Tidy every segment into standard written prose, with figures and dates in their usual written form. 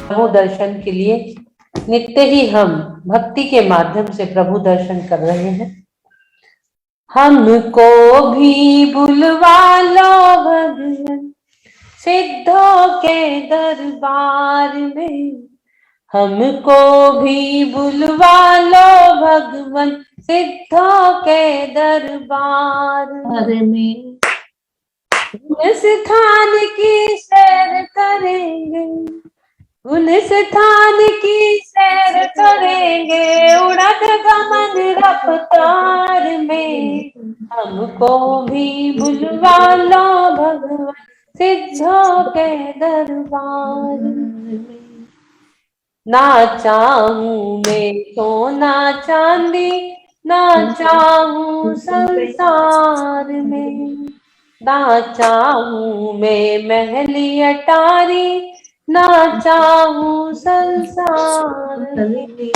प्रभु दर्शन के लिए नित्य ही हम भक्ति के माध्यम से प्रभु दर्शन कर रहे हैं। हमको भी बुलवा लो भगवान सिद्धों के दरबार में, हमको भी बुलवा लो भगवान सिद्धों के दरबार में। उन स्थान की सैर करेंगे, उन स्थान की सैर करेंगे, उड़द गमन रफ्तार में, हमको भी बुलवा लो भगवान सिद्धों के दरबार में। ना चाहूं मैं सोना चांदी, ना चाहूं संसार में, ना चाहूं मैं महली अटारी, ना चाहूं संसार में।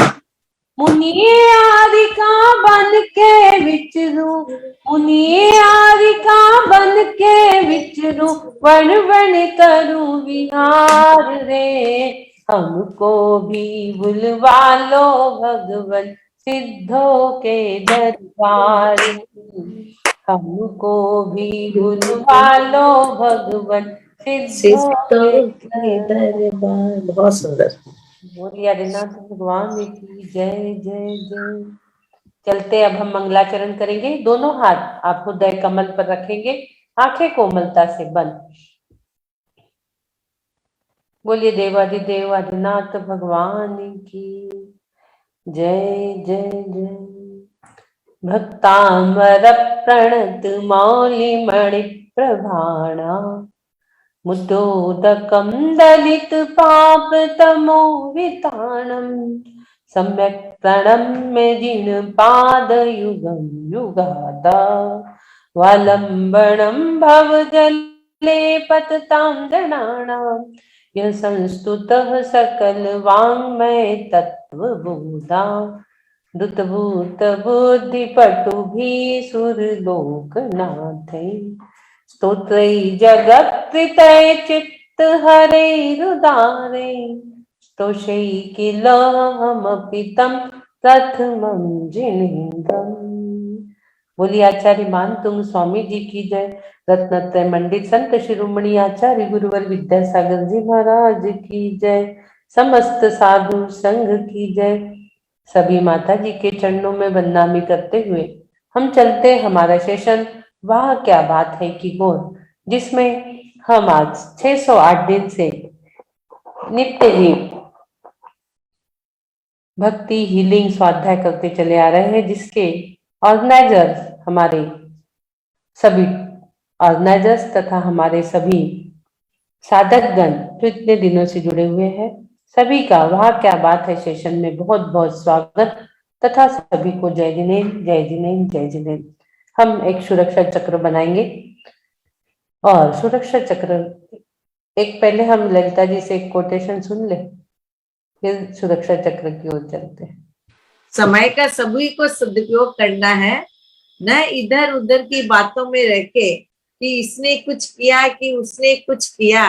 मुनिये आरिका बन के विचरूं, मुनिये आरिका बन के विचरूं, वन वन करूं विहार रे, हमको भी बुलवा लो भगवन सिद्धों के दरबार, हमको भी बुलवा लो भगवन सिद्धों के दरबार। बहुत सुंदर। बोलिए आदिनाथ भगवान की जय जय जय। चलते अब हम मंगलाचरण करेंगे। दोनों हाथ आप हृदय कमल पर रखेंगे, आंखें कोमलता से बंद। बोलिए देवाधिदेव आदिनाथ भगवान की जय जय जय। भक्तामर प्रणत मौलि मणि प्रभाणा, मुदोदकं दलित पाप तमोविताणं, सम्यक् प्रणम्य जिन पाद युगं युगादा, वालंबनं भवजले पततां जनानां, यः संस्तुतः सकल वाङ्मय तत्त्वबोधा, दुतभूत बुद्धि पटुभिः सुरलोकनाथै, स्तोत्रै जगत्कृतै चित्त हरैरुदारै, स्तोषै किलहमपि तं प्रथमं जिनेन्द्रम्। बोलिए आचार्य मान तुंग स्वामी जी की जय। रत्नत्रय मंडित संत शिरोमणि आचार्य गुरुवर विद्यासागर जी महाराज की जय। समस्त साधु संघ की जय। सभी माता जी के चरणों में वंदनामी करते हुए हम चलते हमारा सेशन वाह क्या बात है की ओर, जिसमें हम आज 608 दिन से नित्य ही भक्ति हीलिंग स्वाध्याय करते चले आ रहे हैं, जिसके ऑर्गेनाइजर्स हमारे सभी ऑर्गेनाइजर्स तथा हमारे सभी साधकगण जो इतने दिनों से जुड़े हुए हैं, सभी का वह क्या बात है सेशन में बहुत बहुत स्वागत तथा सभी को जय जिनेन्द्र जय जिनेन्द्र जय जिनेन्द्र। हम एक सुरक्षा चक्र बनाएंगे और सुरक्षा चक्र एक पहले हम ललिता जी से एक कोटेशन सुन ले, फिर सुरक्षा चक्र की ओर चलते हैं। समय का सभी को सदुपयोग करना है, न इधर उधर की बातों में रह के कि इसने कुछ किया कि उसने कुछ किया,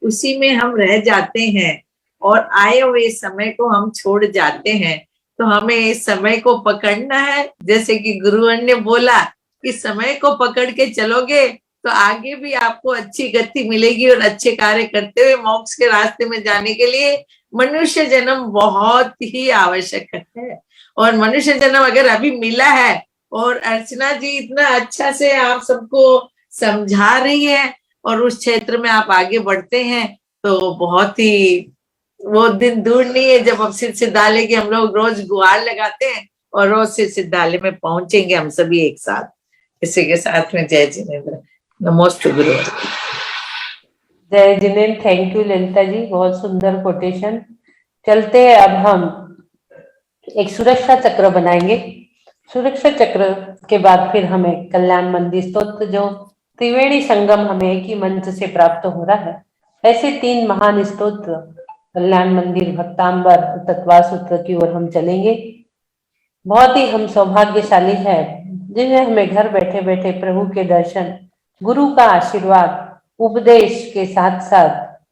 उसी में हम रह जाते हैं और आए हुए समय को हम छोड़ जाते हैं। तो हमें इस समय को पकड़ना है, जैसे कि गुरुवर ने बोला कि समय को पकड़ के चलोगे तो आगे भी आपको अच्छी गति मिलेगी और अच्छे कार्य करते हुए मोक्ष के रास्ते में जाने के लिए मनुष्य जन्म बहुत ही आवश्यक है। और मनुष्य जन्म अगर अभी मिला है और अर्चना जी इतना अच्छा से आप सबको समझा रही है और उस क्षेत्र में आप आगे बढ़ते हैं, तो बहुत ही वो दिन दूर नहीं है जब हम सिर सिद्धालय की हम लोग रोज गुहार लगाते हैं और रोज सिर सिद्धालय में पहुंचेंगे हम सभी एक साथ। इसी के साथ में जय जिनेन्द्र। नमोस्तु गुरु। जय जिनेन्द्र। थैंक यू ललिता जी, बहुत सुंदर कोटेशन। चलते हैं अब हम एक सुरक्षा चक्र बनाएंगे। सुरक्षा चक्र के बाद फिर हमें कल्याण मंदिर स्तोत्र, जो त्रिवेणी संगम हमें एक ही मंच से प्राप्त हो रहा है, ऐसे 3 महान स्तोत्र कल्याण मंदिर, भक्तांबर, तत्वा सूत्र की ओर हम चलेंगे। बहुत ही हम सौभाग्यशाली है जिन्हें हमें घर बैठे बैठे प्रभु के दर्शन, गुरु का आशीर्वाद, उपदेश के साथ साथ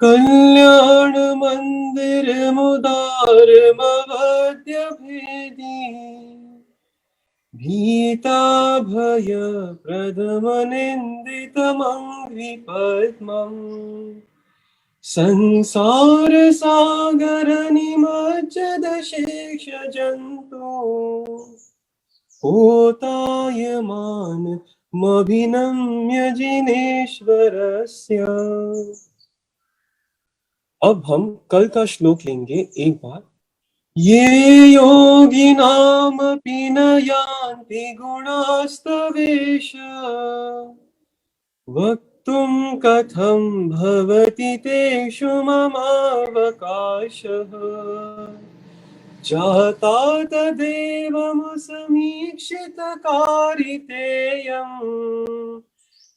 कल्याण मंदिर मुदार मवद्य भेदी भीता भय प्रदमनिन्दितमङ्घ्रि पद्मम् संसार सागर निमज्जद शेष जन्तु पोतायमान मभिनम्य जिनेश्वरस्य। अब हम कल का श्लोक लेंगे एक बार। ये योगिनामपि न यान्ति गुणास्तवेश वक्तुं कथं भवति तेषु ममावकाशः जाता तदेवमसमीक्षितकारितेयम्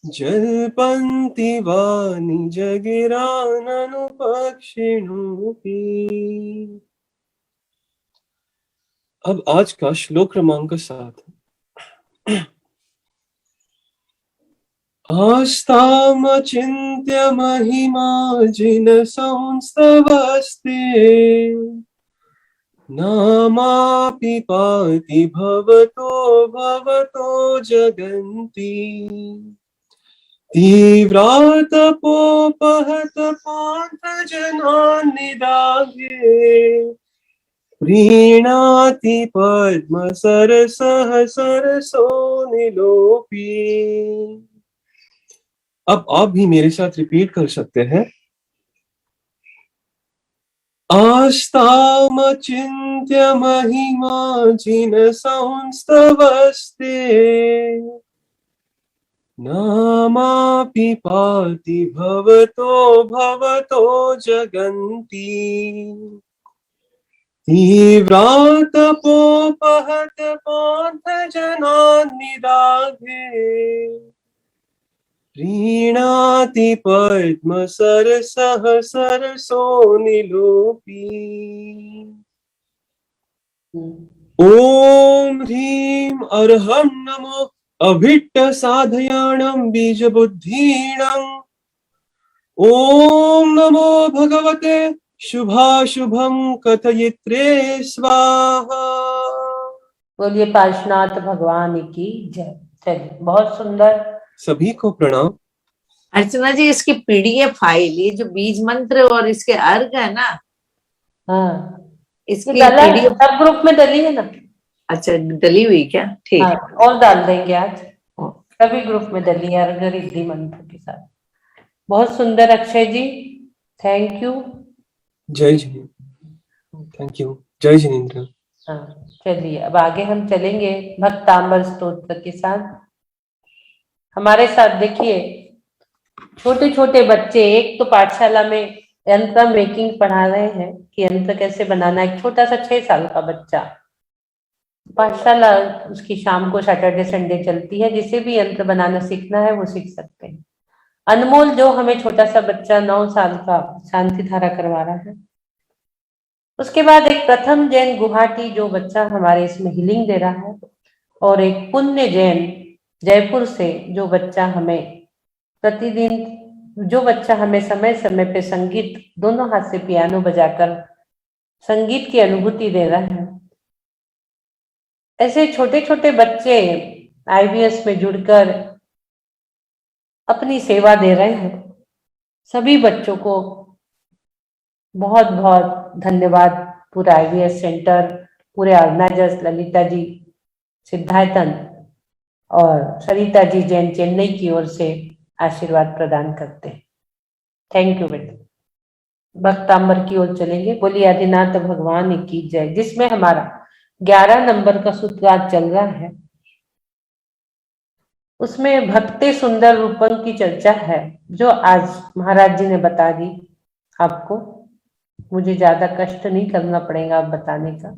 जल्पन्ति वा निजगिराननुपक्षिणोऽपि। अब आज का श्लोक क्रमांक 7। आस्तामचिन्त्य महिमा जिन संस्तवस्ते नामापि पाति भवतो जगन्ति तीव्रातपोपहत पान्थजनान् निदाघे प्रीणाति पद्मसरसः सरसो निलोपी। अब आप भी मेरे साथ रिपीट कर सकते हैं। आस्तामचिन्त्य महिमा जिन संस्तवस्ते नामापि पाति भवतो जगन्ति तीव्रातपोपहत पान्थजनान् निदाघे प्रीणाति पद्मसरसः सरसो निलोपी। ॐ ह्रीं अर्हं नमो अभिट्ट साधयाणं बीजबुद्धीणं। ॐ नमो भगवते शुभाशुभं कथयित्रे स्वाहा। बोलिए पार्श्वनाथ भगवान की जय। चलिए, बहुत सुंदर। सभी को प्रणाम। अर्चना जी, इसकी पीडीएफ फाइल, ये जो बीज मंत्र और इसके अर्घ है ना, हाँ, इसकी डाला है, पीडीएफ सब ग्रुप में डली है ना। अच्छा, डली हुई क्या? ठीक हाँ, है। और डाल देंगे आज, सभी ग्रुप में डली है अर्घ रिद्धि मंत्र के साथ। बहुत सुंदर अक्षय जी, थैंक यू। जय जिनेन्द्र। Thank you. जय जिनेन्द्र। हाँ, चलिए अब आगे हम चलेंगे भक्तांबर स्तोत्र के साथ। हमारे साथ देखिए, छोटे छोटे बच्चे, एक तो पाठशाला में यंत्र मेकिंग पढ़ा रहे हैं कि यंत्र कैसे बनाना। एक छोटा सा 6 साल का बच्चा, पाठशाला उसकी शाम को सैटरडे संडे चलती है। जिसे भी यंत्र बनाना सीखना है वो सीख सकते हैं। अनमोल जो हमें छोटा सा बच्चा 9 साल का शांति धारा करवा रहा है। उसके बाद एक प्रथम जैन गुवाहाटी जो बच्चा हमारे इसमें हीलिंग दे रहा है, और एक पुण्य जैन जयपुर से जो बच्चा हमें प्रतिदिन, जो बच्चा हमें समय समय पे संगीत, दोनों हाथ से पियानो बजाकर संगीत की अनुभूति दे रहा है। ऐसे छोटे छोटे बच्चे आईवीएस में जुड़कर अपनी सेवा दे रहे हैं। सभी बच्चों को बहुत बहुत धन्यवाद। पूरा आईवीएस सेंटर, पूरे ऑर्गेनाइजर्स, ललिता जी, सिद्धार्थन और सरिता जी जैन चेन्नई की ओर से आशीर्वाद प्रदान करते हैं। थैंक यू बेटा। भक्तांबर की ओर चलेंगे। बोलिए आदिनाथ भगवान की जय। जिसमें हमारा 11 नंबर का सूत्र आज चल रहा है, उसमें भक्ति सुंदर रूपम की चर्चा है, जो आज महाराज जी ने बता दी आपको। मुझे ज्यादा कष्ट नहीं करना पड़ेगा आप बताने का।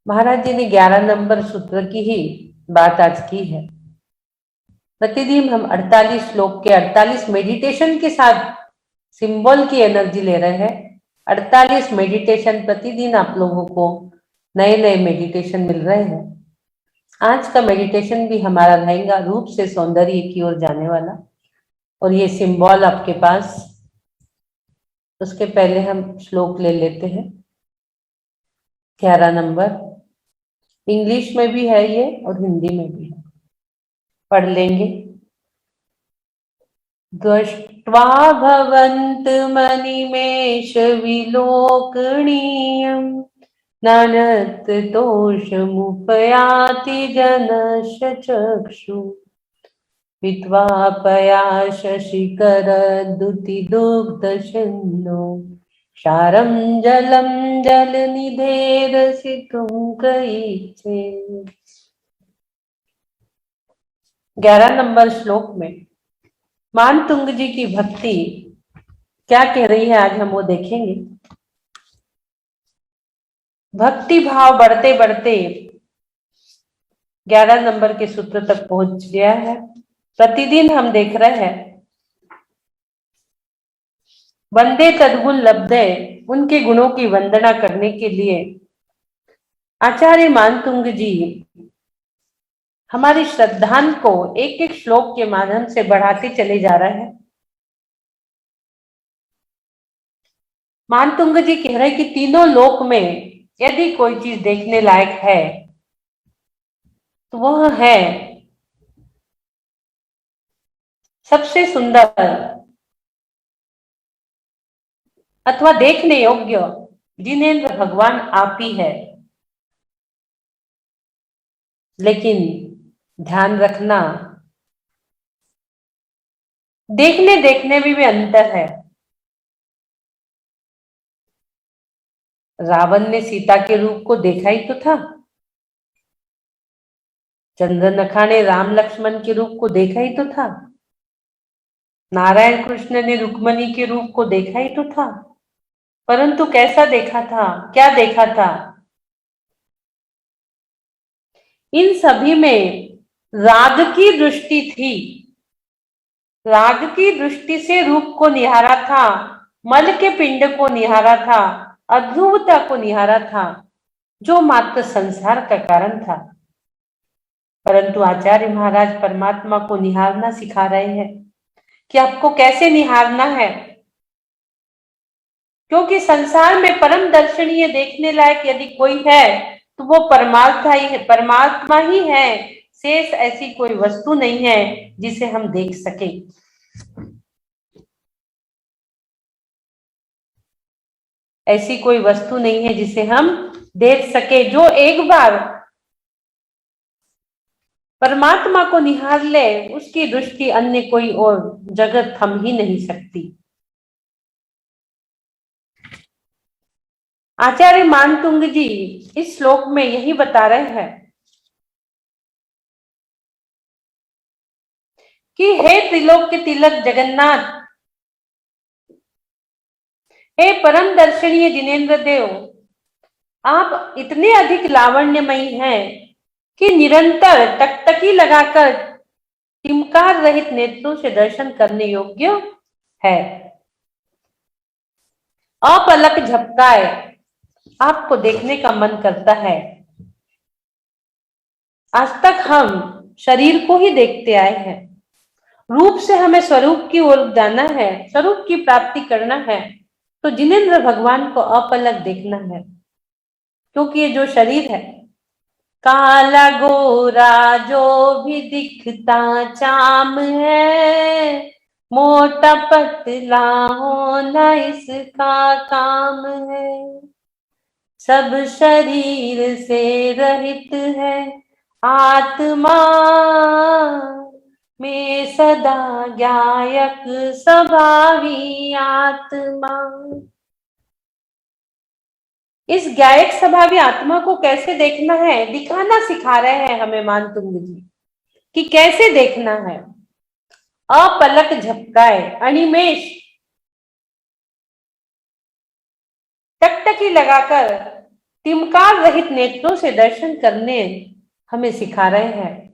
महाराज जी ने 11 नंबर सूत्र की ही बात आज की है। प्रतिदिन हम 48 श्लोक के 48 मेडिटेशन के साथ सिंबल की एनर्जी ले रहे हैं। 48 मेडिटेशन प्रतिदिन आप लोगों को नए नए मेडिटेशन मिल रहे हैं। आज का मेडिटेशन भी हमारा रहेगा रूप से सौंदर्य की ओर जाने वाला, और ये सिंबल आपके पास उसके पहले हम श्लोक ले लेते हैं। 11 नंबर इंग्लिश में भी है ये और हिंदी में भी है, पढ़ लेंगे। दृष्ट्वा भवन्तमनिमेष विलोकनीयम् नानतदोषमुपयाति जनस्य चक्षु विद्वापया शशिकरद्युतिदुग्धसिन्धो क्षारं जलं जलनिधेरसितुं कईचे। 11 नंबर श्लोक में मानतुंग जी की भक्ति क्या कह रही है, आज हम वो देखेंगे। भक्ति भाव बढ़ते बढ़ते 11 नंबर के सूत्र तक पहुंच गया है। प्रतिदिन हम देख रहे हैं वंदे तद्गुण लब्धे, उनके गुणों की वंदना करने के लिए आचार्य मानतुंग जी हमारी श्रद्धा को एक एक श्लोक के माध्यम से बढ़ाते चले जा रहे हैं। मानतुंग जी कह रहे हैं कि तीनों लोक में यदि कोई चीज देखने लायक है तो वह है सबसे सुंदर अथवा देखने योग्य जिनेंद्र भगवान आप ही है। लेकिन ध्यान रखना, देखने देखने में भी अंतर है। रावण ने सीता के रूप को देखा ही तो था, चंद्रनखा ने राम लक्ष्मण के रूप को देखा ही तो था, नारायण कृष्ण ने रुक्मणी के रूप को देखा ही तो था, परंतु कैसा देखा था, क्या देखा था? इन सभी में राग की दृष्टि थी। राग की दृष्टि से रूप को निहारा था, मल के पिंड को निहारा था, अध्रुवता को निहारा था, जो मात्र संसार का कारण था। परंतु आचार्य महाराज परमात्मा को निहारना सिखा रहे हैं कि आपको कैसे निहारना है, क्योंकि संसार में परम दर्शनीय देखने लायक यदि कोई है तो वो परमात्मा ही है। शेष ऐसी कोई वस्तु नहीं है जिसे हम देख सके। ऐसी कोई वस्तु नहीं है जिसे हम देख सके। जो एक बार परमात्मा को निहार ले उसकी दृष्टि अन्य कोई और जगत थम ही नहीं सकती। आचार्य मानतुंग जी इस श्लोक में यही बता रहे हैं कि हे त्रिलोक के तिलक जगन्नाथ, हे परम दर्शनीय जिनेंद्र देव, आप इतने अधिक लावण्यमयी हैं कि निरंतर टकटकी लगाकर टिमकार रहित नेत्रों से दर्शन करने योग्य है। अपलक झपकाए आपको देखने का मन करता है। आज तक हम शरीर को ही देखते आए हैं, रूप से हमें स्वरूप की ओर जाना है, स्वरूप की प्राप्ति करना है तो जिनेंद्र भगवान को अपलक देखना है। क्योंकि ये जो शरीर है काला गोरा जो भी दिखता चाम है, मोटा पतला होना इसका काम है। सब शरीर से रहित है आत्मा में सदा ज्ञायक स्वभावी आत्मा। इस ज्ञायक स्वभावी आत्मा को कैसे देखना है, दिखाना सिखा रहे हैं हमें मानतुंग जी कि कैसे देखना है। अपलक झपकाए, अनिमेष टकटकी लगाकर टिमकार रहित नेत्रों से दर्शन करने हमें सिखा रहे हैं।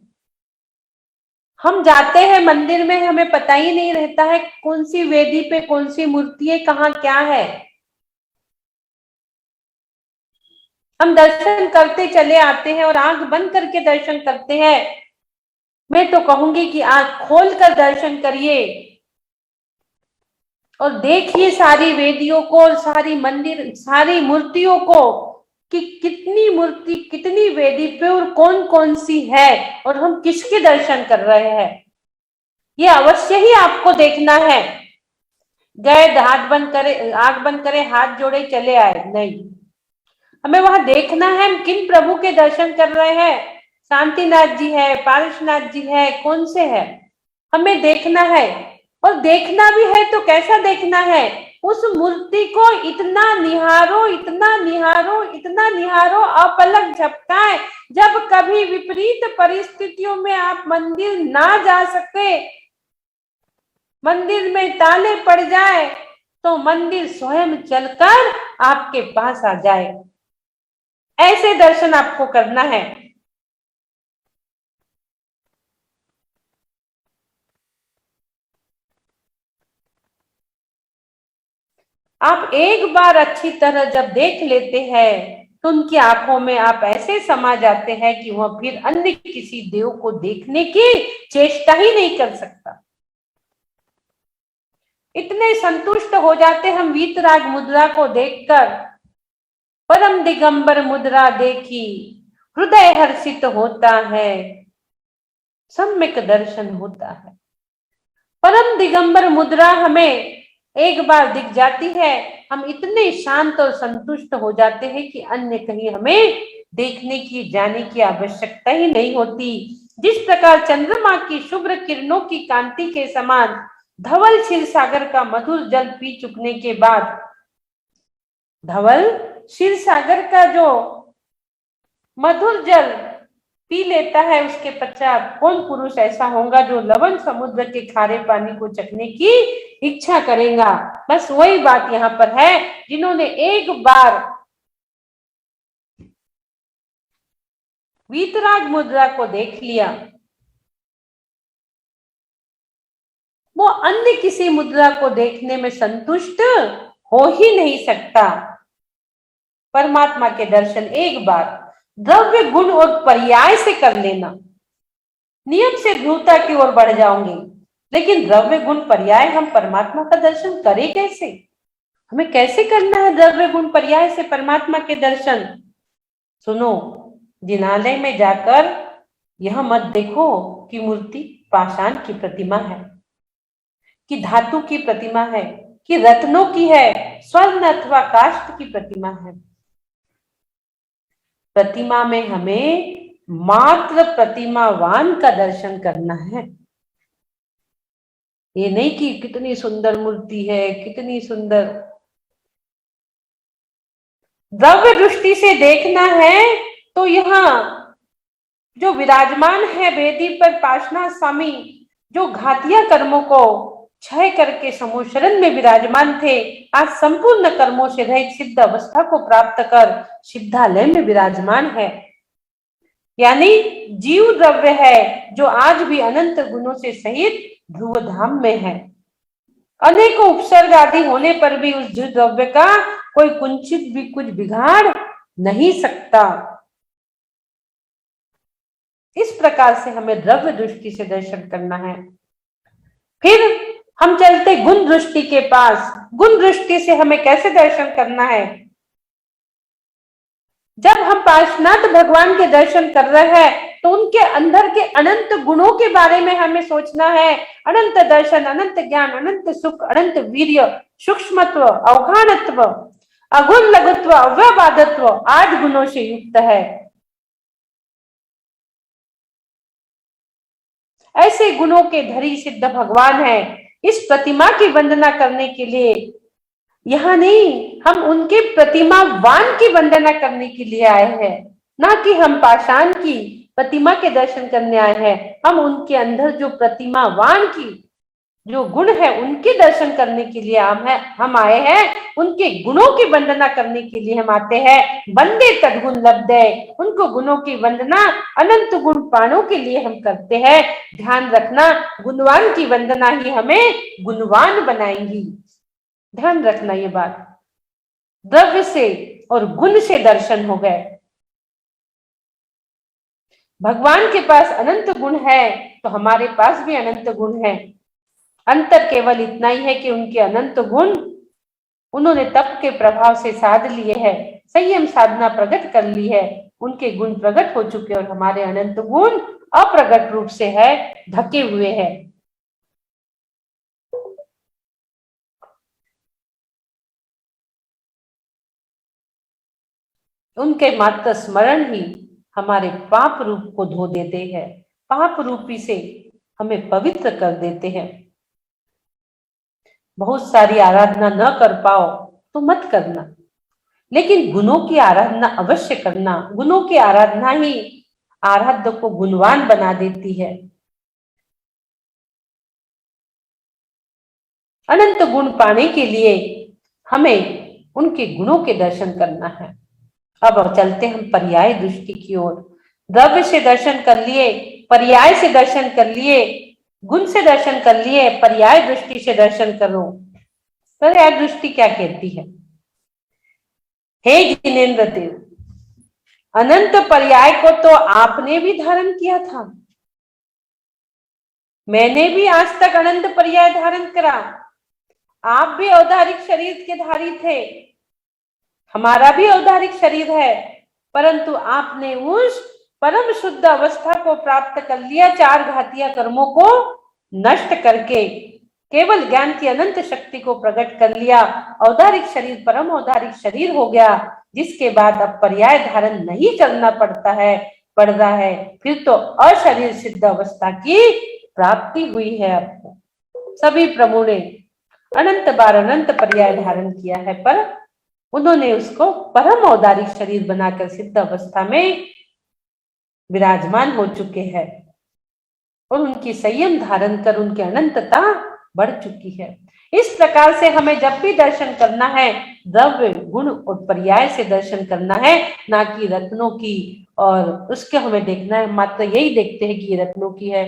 हम जाते हैं मंदिर में, हमें पता ही नहीं रहता है कौन सी वेदी पे कौन सी मूर्ति है, कहाँ क्या है। हम दर्शन करते चले आते हैं और आंख बंद करके दर्शन करते हैं। मैं तो कहूंगी कि आंख खोलकर दर्शन करिए। और देखिए सारी वेदियों को और सारी मंदिर, सारी मूर्तियों को कि कितनी मूर्ति, कितनी वेदी पे और कौन कौन सी है और हम किसके दर्शन कर रहे हैं, ये अवश्य ही आपको देखना है। गए, हाथ बंद करे, आंख बंद करे, हाथ जोड़े, चले आए, नहीं, हमें वहां देखना है हम किन प्रभु के दर्शन कर रहे हैं। शांतिनाथ जी है, पारसनाथ जी है, कौन से है, हमें देखना है। और देखना भी है तो कैसा देखना है, उस मूर्ति को इतना निहारो, इतना निहारो, इतना निहारो, अपलक झपकाए। जब कभी विपरीत परिस्थितियों में आप मंदिर ना जा सके, मंदिर में ताले पड़ जाए, तो मंदिर स्वयं चलकर आपके पास आ जाए। ऐसे दर्शन आपको करना है। आप एक बार अच्छी तरह जब देख लेते हैं तो उनकी आंखों में आप ऐसे समा जाते हैं कि वह फिर अन्य किसी देव को देखने की चेष्टा ही नहीं कर सकता। इतने संतुष्ट हो जाते हम वीतराग मुद्रा को देखकर। परम दिगंबर मुद्रा देखी हृदय हर्षित होता है, सम्यक दर्शन होता है। परम दिगंबर मुद्रा हमें एक बार दिख जाती है, हम इतने शांत और संतुष्ट हो जाते हैं कि अन्य कहीं हमें देखने की, जाने की आवश्यकता ही नहीं होती। जिस प्रकार चंद्रमा की शुभ्र किरणों की कांति के समान धवल क्षीर सागर का मधुर जल पी चुकने के बाद, धवल क्षीर सागर का जो मधुर जल पी लेता है, उसके पश्चात कौन पुरुष ऐसा होगा जो लवण समुद्र के खारे पानी को चखने की इच्छा करेगा। बस वही बात यहाँ पर है, जिन्होंने एक बार वीतराग मुद्रा को देख लिया, वो अन्य किसी मुद्रा को देखने में संतुष्ट हो ही नहीं सकता। परमात्मा के दर्शन एक बार द्रव्य गुण और पर्याय से कर लेना, नियम से ध्रुवता की ओर बढ़ जाओगे, लेकिन द्रव्य गुण पर्याय हम परमात्मा का दर्शन करें कैसे, हमें कैसे करना है द्रव्य गुण पर्याय से परमात्मा के दर्शन। सुनो, जिनालय में जाकर यह मत देखो कि मूर्ति पाषाण की प्रतिमा है, कि धातु की प्रतिमा है, कि रत्नों की है, स्वर्ण अथवा काष्ठ की प्रतिमा है। प्रतिमा में हमें मात्र प्रतिमावान का दर्शन करना है। ये नहीं कि कितनी सुंदर मूर्ति है, कितनी सुंदर, द्रव्य दृष्टि से देखना है तो यहाँ जो विराजमान है वेदी पर पार्श्वनाथ स्वामी, जो घातिया कर्मों को क्षय करके समूह में विराजमान थे, आज संपूर्ण कर्मों से रहित सिद्ध अवस्था को प्राप्त कर सिद्धालय में विराजमान है। यानी जीव द्रव्य है जो आज भी अनंत गुणों से सहित ध्रुव धाम में है। अनेकों उपसर्ग आदि होने पर भी उस जीव द्रव्य का कोई कुंचित भी कुछ बिगाड़ नहीं सकता। इस प्रकार से हमें द्रव्य दृष्टि से दर्शन करना है। फिर हम चलते गुण दृष्टि के पास। गुण दृष्टि से हमें कैसे दर्शन करना है? जब हम पार्श्वनाथ भगवान के दर्शन कर रहे हैं तो उनके अंदर के अनंत गुणों के बारे में हमें सोचना है। अनंत दर्शन, अनंत ज्ञान, अनंत सुख, अनंत वीर्य, सूक्ष्मत्व, अवघानत्व, अगुण लघुत्व, अव्यवादत्व, 8 गुणों से युक्त है। ऐसे गुणों के धरी सिद्ध भगवान है। इस प्रतिमा की वंदना करने के लिए यहाँ नहीं, हम उनके प्रतिमावान की वंदना करने के लिए आए हैं, ना कि हम पाषाण की प्रतिमा के दर्शन करने आए हैं। हम उनके अंदर जो प्रतिमावान की जो गुण है उनके दर्शन करने के लिए हम आए हैं। उनके गुणों की वंदना करने के लिए हम आते हैं। वंदे तद्गुण लब्धे, उनको गुणों की वंदना अनंत गुण पाने के लिए हम करते हैं। ध्यान रखना, गुणवान की वंदना ही हमें गुणवान बनाएंगी। ध्यान रखना ये बात। द्रव्य से और गुण से दर्शन हो गए। भगवान के पास अनंत गुण है तो हमारे पास भी अनंत गुण है। अंतर केवल इतना ही है कि उनके अनंत गुण उन्होंने तप के प्रभाव से साध लिए हैं, संयम साधना प्रकट कर ली है, उनके गुण प्रकट हो चुके और हमारे अनंत गुण अप्रगट रूप से है, ढके हुए हैं। उनके मात्र स्मरण ही हमारे पाप रूप को धो देते हैं, पाप रूपी से हमें पवित्र कर देते हैं। बहुत सारी आराधना न कर पाओ तो मत करना, लेकिन गुणों की आराधना अवश्य करना। गुणों की आराधना ही आराध्य को गुणवान बना देती है। अनंत गुण पाने के लिए हमें उनके गुणों के दर्शन करना है। अब चलते हम पर्याय दृष्टि की ओर। द्रव्य से दर्शन कर लिए, पर्याय से दर्शन कर लिए, गुण से दर्शन कर लिए, पर्याय दृष्टि से दर्शन करो। पर्याय दृष्टि क्या कहती है? हे जिनेन्द्र देव, अनंत पर्याय को तो आपने भी धारण किया था, मैंने भी आज तक अनंत पर्याय धारण करा। आप भी औदारिक शरीर के धारी थे, हमारा भी औदारिक शरीर है, परंतु आपने उस परम शुद्ध अवस्था को प्राप्त कर लिया, चार घातिया कर्मों को नष्ट करके केवल ज्ञान की अनंत शक्ति को प्रकट कर लिया। औदारिक शरीर परम औदारिक शरीर हो गया, जिसके बाद अब पर्याय धारण नहीं करना पड़ रहा है, फिर तो अशरीर सिद्ध अवस्था की प्राप्ति हुई है। आपको सभी प्रभु ने अनंत बार अनंत पर्याय धारण किया है, पर उन्होंने उसको परम औदारिक शरीर बनाकर सिद्ध अवस्था में विराजमान हो चुके हैं और उनकी संयम धारण कर उनकी अनंतता बढ़ चुकी है। इस प्रकार से हमें जब भी दर्शन करना है, द्रव्य गुण और पर्याय से दर्शन करना है, ना कि रत्नों की। और उसके हमें देखना है, मात्र यही देखते हैं कि ये रत्नों की है,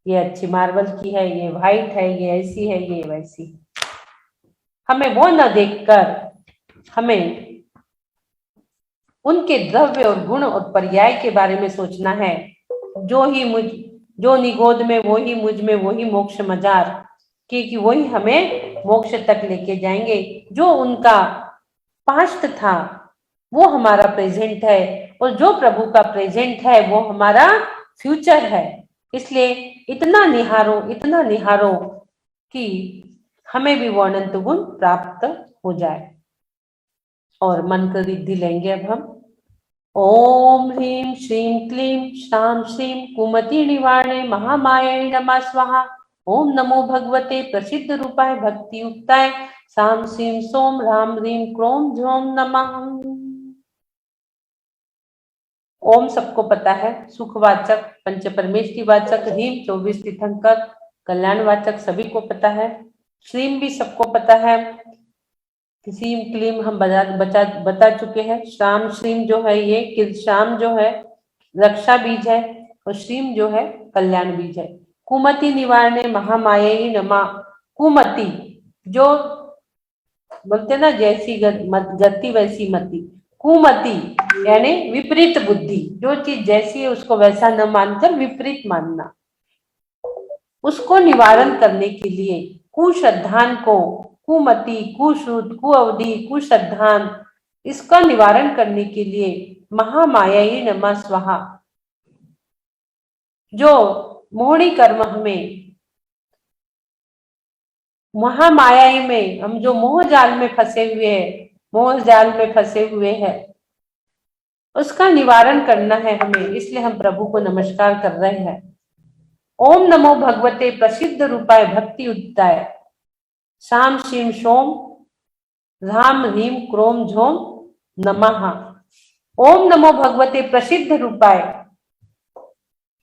ये अच्छी मार्बल की है, ये व्हाइट है, ये ऐसी है, ये वैसी है। हमें वो न देखकर हमें उनके द्रव्य और गुण और पर्याय के बारे में सोचना है। जो निगोद में वो ही मुझ में, वो ही मोक्ष मजार, क्योंकि वही हमें मोक्ष तक लेके जाएंगे। जो उनका पास्ट था वो हमारा प्रेजेंट है, और जो प्रभु का प्रेजेंट है वो हमारा फ्यूचर है। इसलिए इतना निहारो कि हमें भी वो अनंत गुण प्राप्त हो जाए। और मंत्र रिद्धि लेंगे अब हम। ओम ह्रीं श्रीं क्लीं श्रां श्रीं कुमति निवारणे महामायै नमः स्वाहा। ओम नमो भगवते प्रसिद्ध रूपाय भक्ति युक्ताय सां श्रीं सोम ह्रां ह्रीं क्रों झों नमः। ओम सबको पता है, सुखवाचक, पंच परमेष्टि वाचक, ह्रीं 24 तीर्थंकर, कल्याणवाचक सभी को पता है। श्रीं भी सबको पता है। श्रीं क्लीं हम बता चुके हैं। श्राम श्रीं जो है, ये श्याम जो है रक्षा बीज है, और श्रीं जो है कल्याण बीज है। कुमति निवारणे महामायै नमः। कुमति जो बोलते ना, जैसी गति वैसी मति। कुमति यानी विपरीत बुद्धि, जो चीज जैसी है उसको वैसा न मानकर विपरीत मानना। उसको निवारण करने के लिए कुश्रद्धान को, कुमति, कुश्रुत, कुअवधि, कुश्रद्धान, इसका निवारण करने के लिए महामायै नमः स्वाहा। जो मोहनी कर्म हमें, महामाया में हम जो मोह जाल में फंसे हुए हैं, उसका निवारण करना है हमें। इसलिए हम प्रभु को नमस्कार कर रहे हैं। ओम नमो भगवते प्रसिद्ध रूपाय भक्ति युक्ताय सां श्रीं सोम ह्रां ह्रीं क्रों झों नमः। ओम नमो भगवते प्रसिद्ध रूपाय,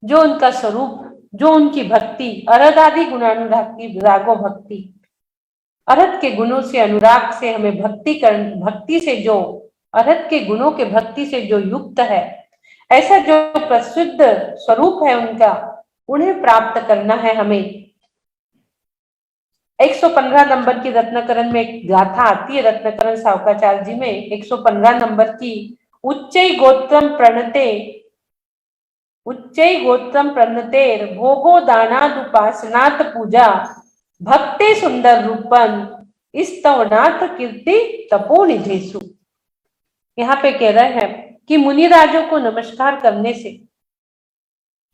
जो उनका स्वरूप, जो उनकी भक्ति, अरद आदि गुणानुराग की रागो भक्ति, अरहत के गुणों से, अनुराग से हमें भक्ति से, जो अरहत के गुणों के भक्ति से जो युक्त है, ऐसा जो प्रसिद्ध स्वरूप है उनका, उन्हें प्राप्त करना है हमें। 115 नंबर की रत्नकरण में एक गाथा आती है, रत्नकरण सावकाचार्य जी में 115 नंबर की। उच्चै गोत्रम प्रणतेर भोगो दानादुपासनात् पूजा भक्ते सुंदर रूपन स्तवनाथ कीर्ति तपोनिधेषु। यहाँ पे कह रहे हैं कि मुनिराजों को नमस्कार करने से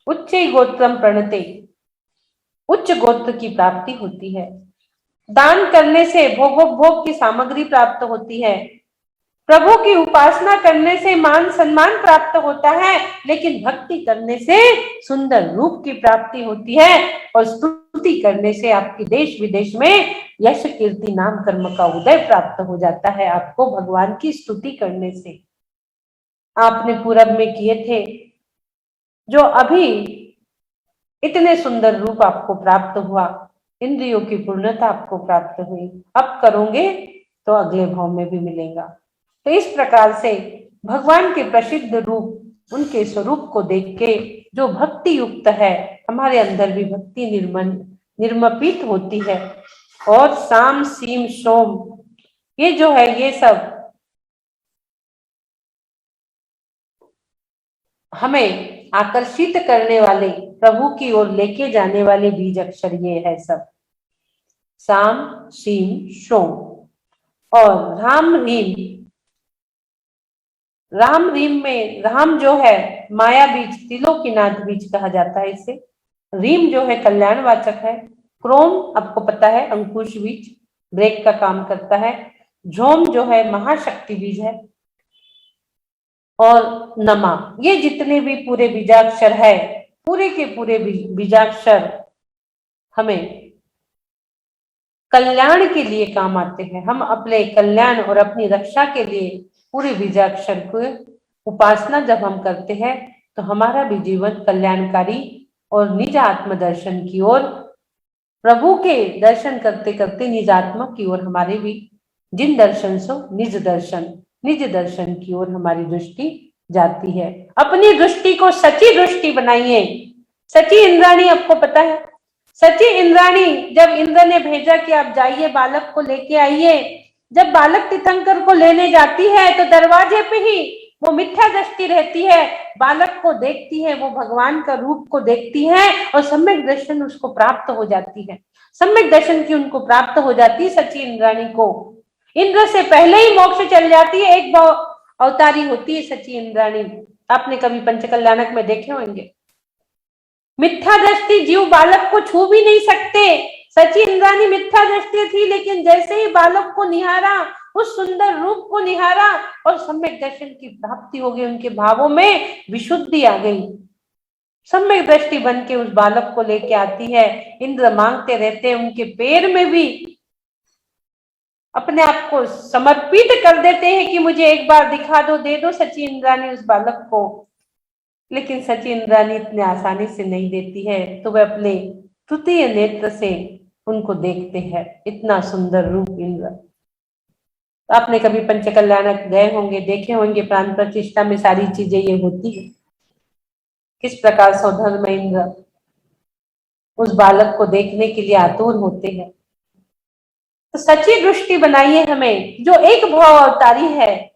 उच्च गोत्रम प्रणते, उच्च गोत्र की प्राप्ति होती है। दान करने से भोगोपभोग की सामग्री प्राप्त होती है। प्रभु की उपासना करने से मान सम्मान प्राप्त होता है, लेकिन भक्ति करने से सुंदर रूप की प्राप्ति होती है और स्तुति करने से आपके देश विदेश में यश कीर्ति नाम कर्म का उदय प्राप्त हो जाता है। आपको भगवान की स्तुति करने से आपने पूरब में किए थे जो अभी इतने सुंदर रूप आपको प्राप्त हुआ, इंद्रियों की पूर्णता आपको प्राप्त हुई, अब करोगे तो अगले भाव में भी मिलेगा। तो इस प्रकार से भगवान के प्रसिद्ध रूप, उनके स्वरूप को देख के जो भक्ति युक्त है, हमारे अंदर भी भक्ति निर्मपित होती है। और साम सीम सोम ये जो है, ये सब हमें आकर्षित करने वाले, प्रभु की ओर लेके जाने वाले बीज अक्षर ये है सब, साम सीम सोम। और राम रीम, राम रीम में राम जो है माया बीज, त्रिलोकीनाथ बीज कहा जाता है इसे। रीम जो है कल्याणवाचक है। क्रोम आपको पता है अंकुश बीज, ब्रेक का काम करता है। झोम जो है महाशक्ति बीज है। और नमा, ये जितने भी पूरे बीजाक्षर है, पूरे के पूरे बीजाक्षर हमें कल्याण के लिए काम आते हैं। हम अपने कल्याण और अपनी रक्षा के लिए पूरे बीजाक्षर को उपासना जब हम करते हैं तो हमारा भी जीवन कल्याणकारी और निज आत्मदर्शन की ओर, प्रभु के दर्शन करते करते निज आत्मा की ओर हमारे भी जिन दर्शन सो निज दर्शन की ओर हमारी दृष्टि जाती है। अपनी दृष्टि को सच्ची दृष्टि बनाइए। सच्ची इंद्राणी आपको पता है, सच्ची इंद्राणी जब इंद्र ने भेजा कि आप जाइए बालक को लेके आइए, जब बालक तीर्थंकर को लेने जाती है तो दरवाजे पे ही वो मिथ्या दृष्टि रहती है, बालक को देखती है, वो भगवान का रूप को देखती है और सम्यक दर्शन उसको प्राप्त हो जाती है। सम्यक दर्शन की उनको प्राप्त हो जाती है सच्ची इंद्राणी को। इंद्र से पहले ही मोक्ष चल जाती है, एक अवतारी होती है सच्ची इंद्राणी। आपने कभी पंचकल्याणक में देखे होंगे। मिथ्या दृष्टि, जीव बालक को छू भी नहीं सकते। सच्ची इंद्राणी मिथ्या दृष्टि थी, लेकिन जैसे ही बालक को निहारा, उस सुंदर रूप को निहारा और सम्यक दर्शन की प्राप्ति हो गई, उनके भावों में विशुद्धि आ गई। सम्यक दृष्टि बन के उस बालक को लेके आती है। इंद्र मांगते रहते हैं, उनके पैर में भी अपने आप को समर्पित कर देते हैं कि मुझे एक बार दिखा दो, दे दो सच्ची इंद्राणी उस बालक को। लेकिन सच्ची इंद्राणी इतने आसानी से नहीं देती है, तो वह अपने तृतीय नेत्र से उनको देखते हैं। इतना सुंदर रूप इंद्र। आपने कभी पंचकल्याणक गए होंगे, देखे होंगे, प्राण प्रतिष्ठा में सारी चीजें ये होती है। किस प्रकार सौधर्म इंद्र उस बालक को देखने के लिए आतुर होते हैं। तो सच्ची दृष्टि बनाइए हमें, जो एक भाव अवतारी है,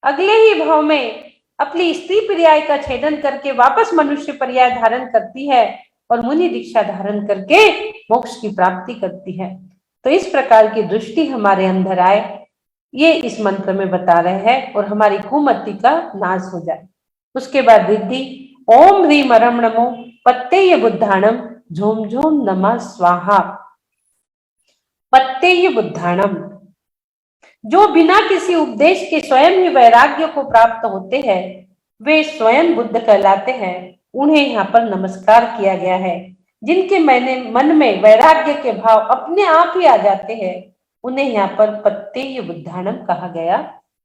अगले ही भाव में अपनी स्त्री पर्याय का छेदन करके वापस मनुष्य पर्याय धारण करती है और मुनि दीक्षा धारण करके मोक्ष की प्राप्ति करती है। तो इस प्रकार की दृष्टि हमारे अंदर आए, ये इस मंत्र में बता रहे हैं, और हमारी कुमति का नाश हो जाए। उसके बाद रिद्धि, ओम ह्रीम अरम नमो पत्तेय बुद्धाणम झोम झोम नमः स्वाहा। पत्तेय बुद्धाणम, जो बिना किसी उपदेश के स्वयं ही वैराग्य को प्राप्त होते हैं, वे स्वयं बुद्ध कहलाते हैं। उन्हें यहाँ पर नमस्कार किया गया है। जिनके मन में वैराग्य के भाव अपने आप ही आ जाते हैं, उन्हें यहाँ पर पत्तेय बुद्धाणम कहा गया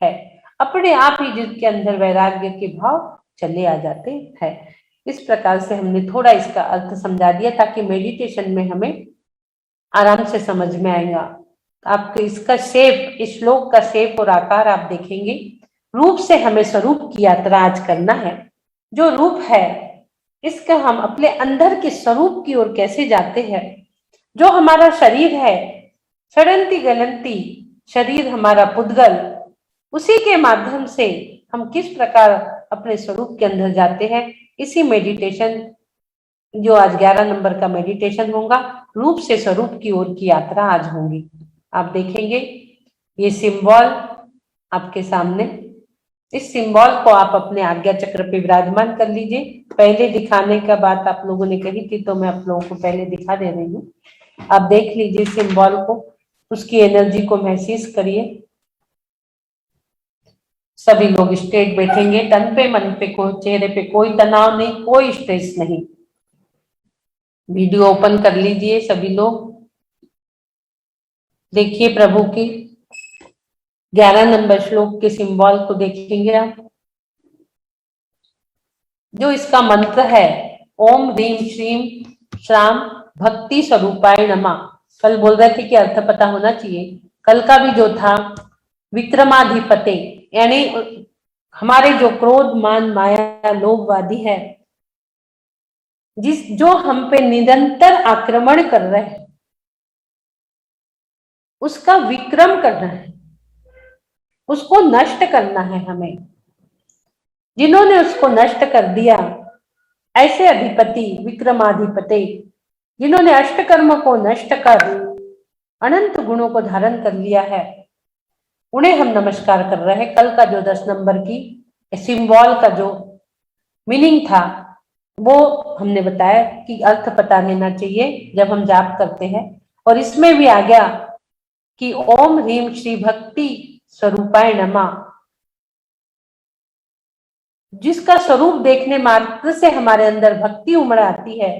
है। अपने आप ही जिनके अंदर वैराग्य के भाव चले आ जाते हैं। इस प्रकार से हमने थोड़ा इसका अर्थ समझा दिया, ताकि मेडिटेशन में हमें आराम से समझ में आएगा। आपको इसका शेप, इस श्लोक का शेप और आकार आप देखेंगे। रूप से हमें स्वरूप की यात्रा आज करना है। जो रूप है, इसका हम अपने अंदर के स्वरूप की ओर कैसे जाते हैं। जो हमारा शरीर है, सड़ंती गलंती शरीर हमारा पुद्गल, उसी के माध्यम से हम किस प्रकार अपने स्वरूप के अंदर जाते हैं, इसी मेडिटेशन जो आज 11 नंबर का मेडिटेशन होगा, रूप से स्वरूप की ओर की यात्रा आज होगी। आप देखेंगे ये सिंबल आपके सामने, इस सिंबल को आप अपने आज्ञा चक्र पे विराजमान कर लीजिए। पहले दिखाने का बात आप लोगों ने कही थी, तो मैं आप लोगों को पहले दिखा दे रही हूँ। आप देख लीजिए सिंबल को, उसकी एनर्जी को महसूस करिए। सभी लोग स्ट्रेट बैठेंगे, तन पे मन पे कोई, चेहरे पे कोई तनाव नहीं, कोई स्ट्रेस नहीं। वीडियो ओपन कर लीजिए सभी लोग, देखिए प्रभु की 11 नंबर श्लोक के सिंबल को देखेंगे आप। जो इसका मंत्र है ओम ह्रीम श्रीम श्राम भक्ति स्वरूपाय नमः। कल बोल रहे थे कि अर्थ पता होना चाहिए। कल का भी जो था विक्रमाधिपते, यानी हमारे जो क्रोध मान माया लोभवादी है, जो हम पे निरंतर आक्रमण कर रहे हैं, उसका विक्रम करना है, उसको नष्ट करना है हमें। जिन्होंने उसको नष्ट कर दिया, ऐसे अधिपति विक्रमाधिपति जिन्होंने अष्टकर्म को नष्ट कर अनंत गुणों को धारण कर लिया है, उन्हें हम नमस्कार कर रहे हैं। कल का जो 10 नंबर की सिंबल का जो मीनिंग था, वो हमने बताया कि अर्थ पता लेना चाहिए जब हम जाप करते हैं। और इसमें भी आ गया कि ओम ह्रीम श्री भक्ति स्वरूपाय नमः, जिसका स्वरूप देखने मात्र से हमारे अंदर भक्ति उमड़ आती है।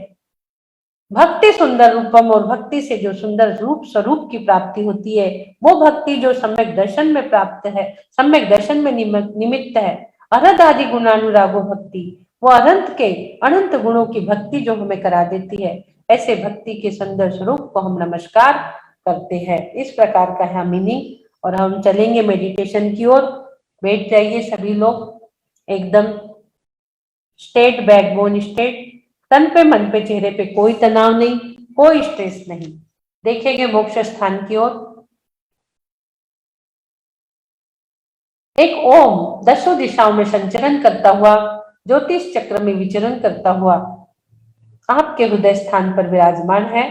भक्ति सुंदर रूपम, और भक्ति से जो सुंदर रूप स्वरूप की प्राप्ति होती है, वो भक्ति जो सम्यक दर्शन में प्राप्त है, सम्यक दर्शन में निमित्त है। अनंत आदि गुणानुरागो भक्ति, वो अनंत के अनंत गुणों की भक्ति जो हमें करा देती है, ऐसे भक्ति के सुंदर स्वरूप को हम नमस्कार करते हैं। इस प्रकार का है मीनिंग। और हम चलेंगे मेडिटेशन की ओर। बैठ जाइए सभी लोग, एकदम स्ट्रेट, बैकबोन स्ट्रेट, तन पे मन पे चेहरे पे कोई तनाव नहीं, कोई स्ट्रेस नहीं। देखेंगे मोक्ष स्थान की ओर। एक ओम 10 दिशाओं में संचरण करता हुआ, ज्योतिष चक्र में विचरण करता हुआ आपके हृदय स्थान पर विराजमान है,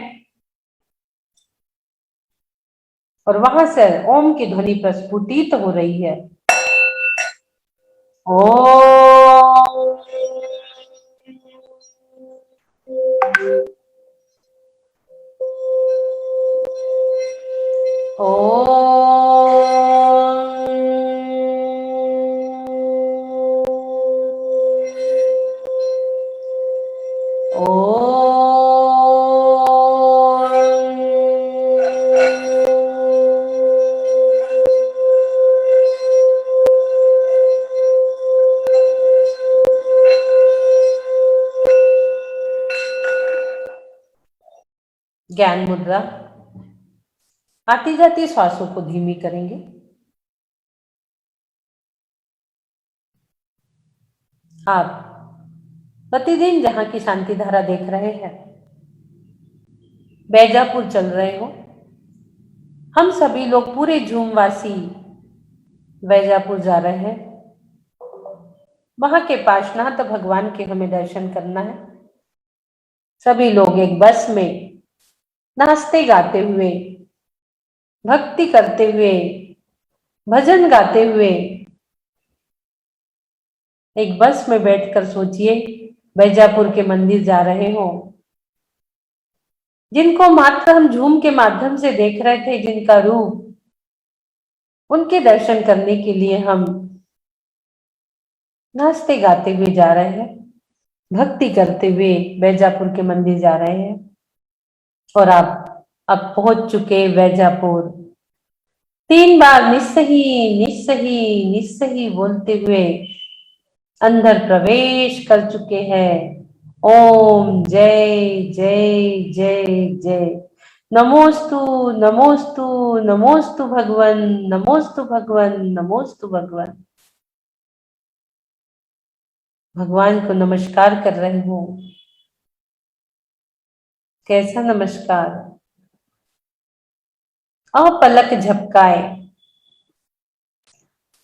और वहां से ओम की ध्वनि प्रस्फुटित हो रही है। ओम ज्ञान मुद्रा। आती जाती श्वासों को धीमी करेंगे। आप प्रतिदिन जहां की शांति धारा देख रहे हैं, बैजापुर चल रहे हो, हम सभी लोग पूरे झूमवासी बैजापुर जा रहे हैं। वहां के पार्श्वनाथ भगवान के हमें दर्शन करना है। सभी लोग एक बस में नाचते गाते हुए, भक्ति करते हुए, भजन गाते हुए एक बस में बैठकर सोचिए बैजापुर के मंदिर जा रहे हो, जिनको मात्र हम झूम के माध्यम से देख रहे थे, जिनका रूप, उनके दर्शन करने के लिए हम नाचते गाते हुए जा रहे हैं, भक्ति करते हुए बैजापुर के मंदिर जा रहे हैं। और आप अब पहुंच चुके बैजापुर। 3 बार निस्सही निस्सही निस्सही बोलते हुए अंदर प्रवेश कर चुके हैं। ओम जय जय जय जय। नमोस्तु नमोस्तु नमोस्तु भगवन, नमोस्तु भगवन, नमोस्तु भगवन। भगवान को नमस्कार कर रहे हो। कैसा नमस्कार? अपलक झपकाए,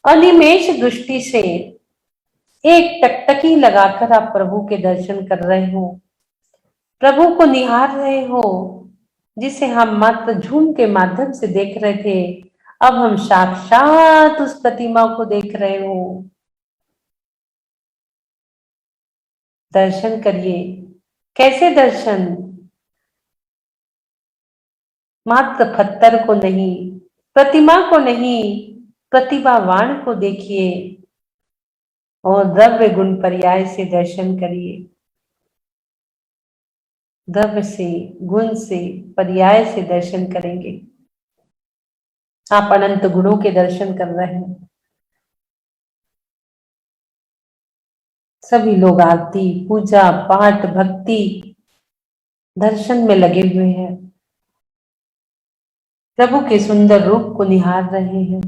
अनिमेष दृष्टि से एक टकटकी लगाकर आप प्रभु के दर्शन कर रहे हो। प्रभु को निहार रहे हो, जिसे हम मात्र झूम के माध्यम से देख रहे थे, अब हम साक्षात उस प्रतिमा को देख रहे हो। दर्शन करिए। कैसे दर्शन? मात्र पत्थर को नहीं, प्रतिमा को नहीं, प्रतिभावान को देखिए और द्रव्य गुण पर्याय से दर्शन करिए। द्रव्य से, गुण से, पर्याय से दर्शन करेंगे। आप अनंत गुणों के दर्शन कर रहे हैं। सभी लोग आरती, पूजा, पाठ, भक्ति, दर्शन में लगे हुए हैं। प्रभु के सुंदर रूप को निहार रहे हैं।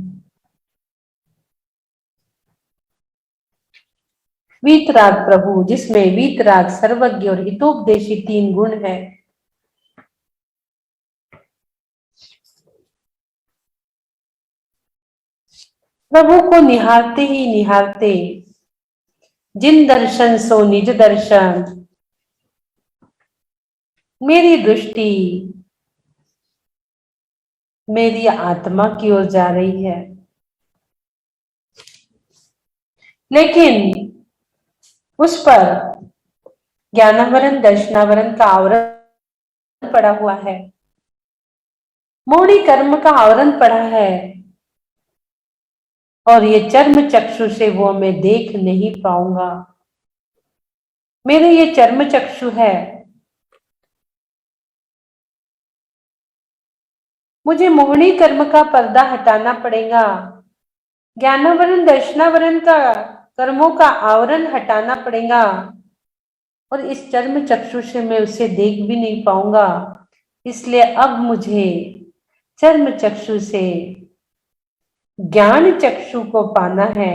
वीतराग प्रभु, जिसमें वीतराग, सर्वज्ञ और हितोपदेशी 3 गुण है। प्रभु को निहारते ही निहारते जिन दर्शन सो निज दर्शन, मेरी दृष्टि मेरी आत्मा की ओर जा रही है, लेकिन उस पर ज्ञानावरण, दर्शनावरण का आवरण पड़ा हुआ है। मोड़ी कर्म का आवरण पड़ा है और ये चर्म चक्षु से वो मैं देख नहीं पाऊंगा। मेरे ये चर्म चक्षु है, मुझे मोहनी कर्म का पर्दा हटाना पड़ेगा। ज्ञानावरण, दर्शनावरण का, कर्मों का आवरण हटाना पड़ेगा और इस चर्म चक्षु से मैं उसे देख भी नहीं पाऊंगा। इसलिए अब मुझे चर्म चक्षु से ज्ञान चक्षु को पाना है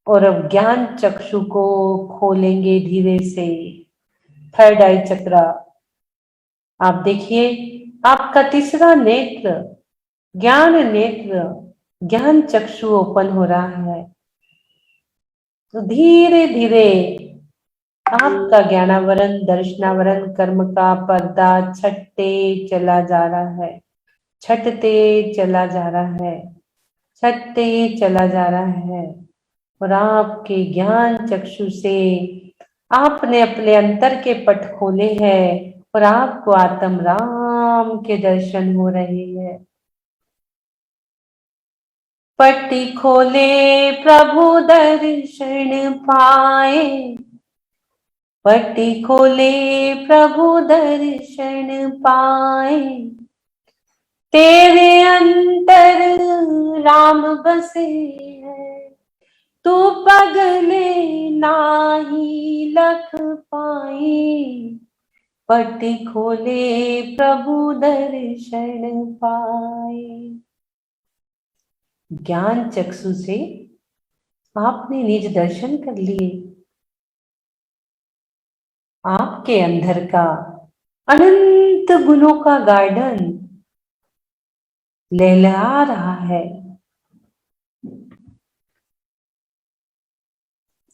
और अब ज्ञान चक्षु को खोलेंगे धीरे से। थर्ड आई चक्र। आप देखिए, आपका तीसरा नेत्र, ज्ञान नेत्र, ज्ञान चक्षु ओपन हो रहा है। तो धीरे धीरे आपका ज्ञानावरण, दर्शनावरण, कर्म का पर्दा छटते चला जा रहा है, छटते चला जा रहा है, छटते चला जा रहा है और आपके ज्ञान चक्षु से आपने अपने अंतर के पट खोले हैं और आपको आत्म राम के दर्शन हो रहे हैं। पट्टी खोले प्रभु दर्शन पाए, पट्टी खोले प्रभु दर्शन पाए, तेरे अंतर राम बसे है, तू पगले नाही लख पाए, पट्टी खोले प्रभु दर्शन पाए। ज्ञान चक्षु से आपने निज दर्शन कर लिए। आपके अंदर का अनंत गुणों का गार्डन लहलहा रहा है,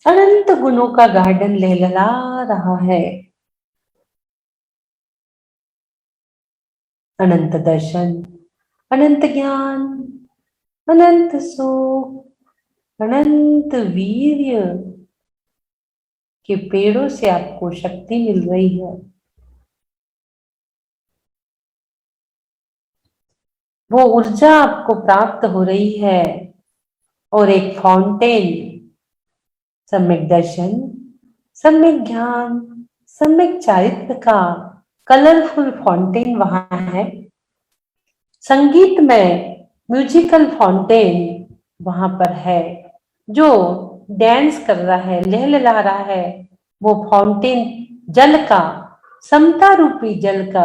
अनंत गुणों का गार्डन लहलहा रहा है। अनंत दर्शन, अनंत ज्ञान, अनंत सुख, अनंत वीर्य के पेड़ों से आपको शक्ति मिल रही है। वो ऊर्जा आपको प्राप्त हो रही है और एक फाउंटेन, सम्यक दर्शन, सम्यक ज्ञान, सम्यक चारित्र का कलरफुल फाउंटेन वहां है। संगीत में म्यूजिकल फाउंटेन वहां पर है जो डांस कर रहा है, लहलहा रहा है। वो फाउंटेन जल का, समता रूपी जल का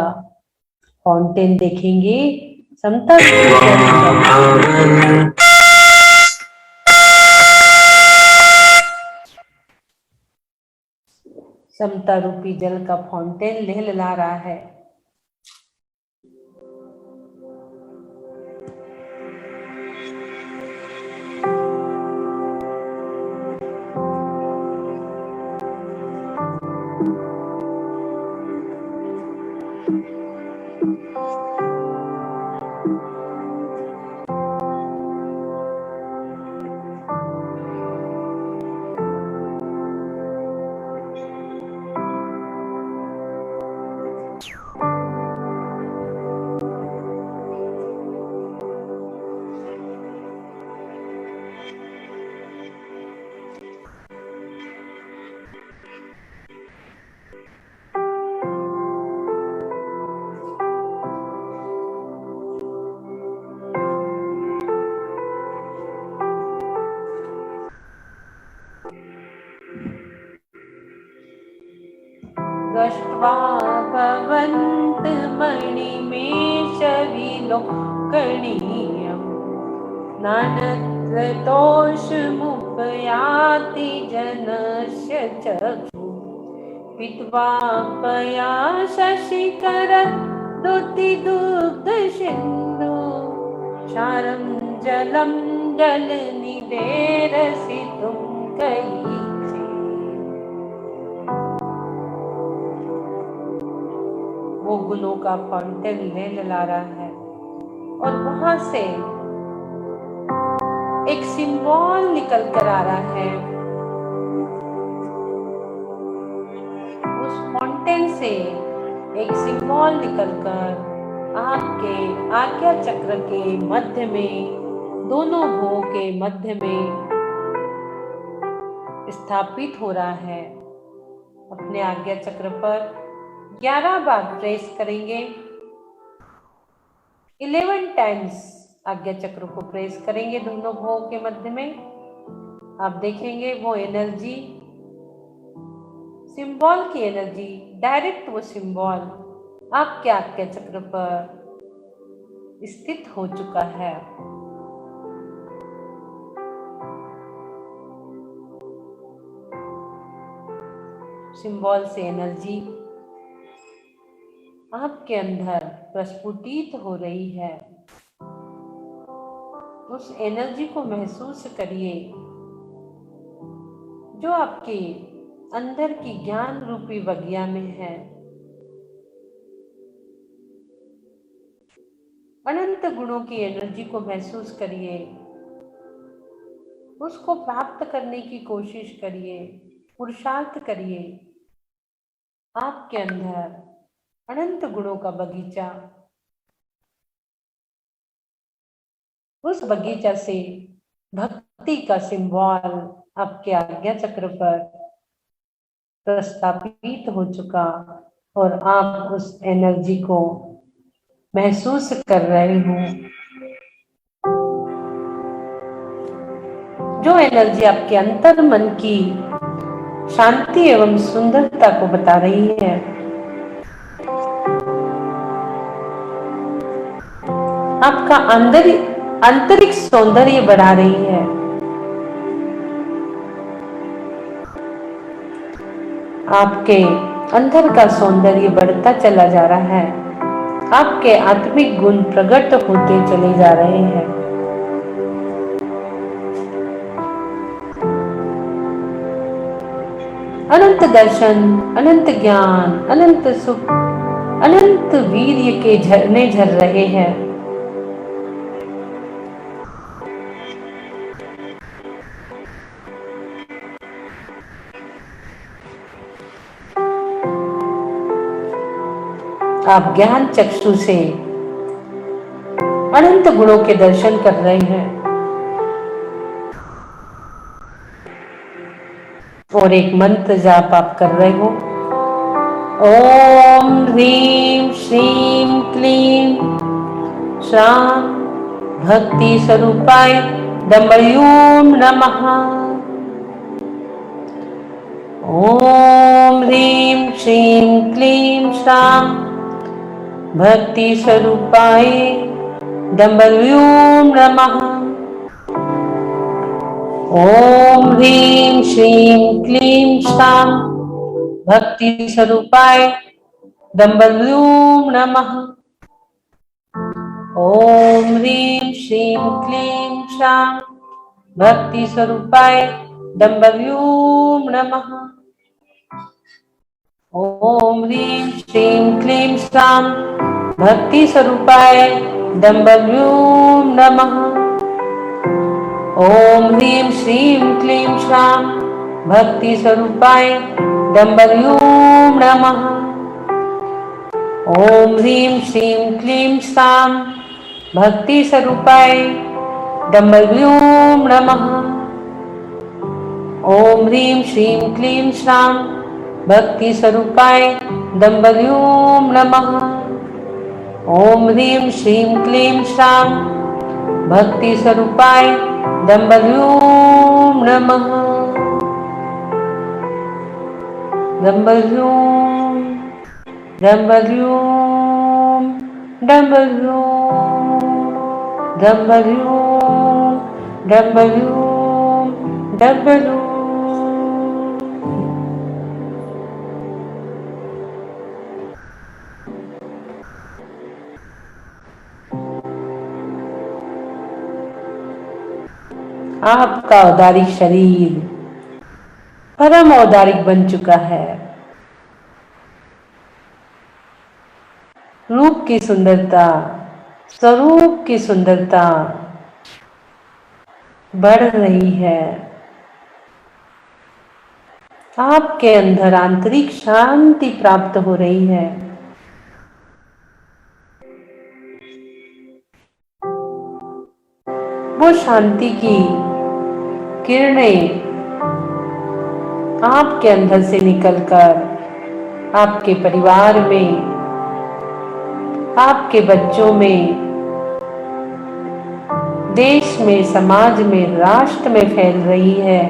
फाउंटेन देखेंगे। समता रूपी जल का, समता रूपी जल का फाउंटेन लहलहा रहा है। दृष्ट्वा भवन्तमणिमेषविलोकनीयम् नानत्रदोषमुपयाति जनस्य चक्षु पित्वापया शशिकरद्युतिदुग्धसिन्धु क्षारं जलं जलनिधेरसितुं कयि वो गुणों का फाउंटेन ले ला रहा है और वहां से एक सिंबल निकल कर आ रहा है। उस फाउंटेन से एक सिंबल निकलकर आपके आज्ञा चक्र के मध्य में, दोनों भुवों के मध्य में स्थापित हो रहा है। अपने आज्ञा चक्र पर 11 बार प्रेस करेंगे। 11 टाइम्स आज्ञा चक्र को प्रेस करेंगे दोनों भुवों के मध्य में। आप देखेंगे वो एनर्जी, सिंबल की एनर्जी, डायरेक्ट वो सिंबल आपके आज्ञा चक्र पर स्थित हो चुका है। सिंबल से एनर्जी आपके अंदर प्रस्फुटित हो रही है। उस एनर्जी को महसूस करिए जो आपके अंदर की ज्ञान रूपी बगिया में है। अनंत गुणों की एनर्जी को महसूस करिए, उसको प्राप्त करने की कोशिश करिए, पुरुषार्थ करिए। आपके अंदर अनंत गुणों का बगीचा, उस बगीचा से भक्ति का सिंबल आपके आज्ञा चक्र पर प्रस्थापित हो चुका और आप उस एनर्जी को महसूस कर रहे हो। जो एनर्जी आपके अंतर मन की शांति एवं सुंदरता को बता रही है। आपका आंतरिक सौंदर्य बढ़ा रही है। आपके अंदर का सौंदर्य बढ़ता चला जा रहा है। आपके आत्मिक गुण प्रकट होते चले जा रहे हैं। अनंत दर्शन, अनंत ज्ञान, अनंत सुख, अनंत वीर्य के झरने झर रहे हैं। आप ज्ञान चक्षु से अनंत गुणों के दर्शन कर रहे हैं और एक मंत्र जाप आप कर रहे हो। ओम ह्रीं श्रीं क्लीं श्रां भक्ति स्वरूपाय दम्बयूं नमः। ओम ह्रीं श्रीं क्लीं श्रां भक्ति स्वरूपाय दम्बयूं नमः। ओम ह्रीं श्रीं क्लीं श्रां भक्ति स्वरूपाय दम्बयूं नमः। ओम ह्रीं श्रीं क्लीं श्रां भक्ति स्वरूपाय दम्बयूं नमः। ओम ह्रीं श्रीं क्लीं श्रां भक्ति स्वरूपाय डम्बल्यूं नमः। ओम ह्रीं श्रीं क्लीं श्रां भक्ति स्वरूपाय डम्बल्यूं नमः। ओम ह्रीं श्रीं क्लीं श्रां भक्ति स्वरूपाय डम्बल्यूं नमः। ओम ह्रीं श्रीं क्लीं श्रां भक्ति स्वरूपाय डम्बल्यूं नमः। ओम ह्रीं श्रीं क्लीं श्रां भक्ति स्वरूपाय डम्बल्यूं नमः। डम्बल्यूं डम्बल्यूं डम्बल्यूं डम्बल्यूं डम्बल्यूं डम्बल्यूं। आपका औदारिक शरीर परम औदारिक बन चुका है। रूप की सुंदरता, स्वरूप की सुंदरता बढ़ रही है। आपके अंदर आंतरिक शांति प्राप्त हो रही है। वो शांति की किरणें आपके अंदर से निकलकर आपके परिवार में, आपके बच्चों में, देश में, समाज में, राष्ट्र में फैल रही है।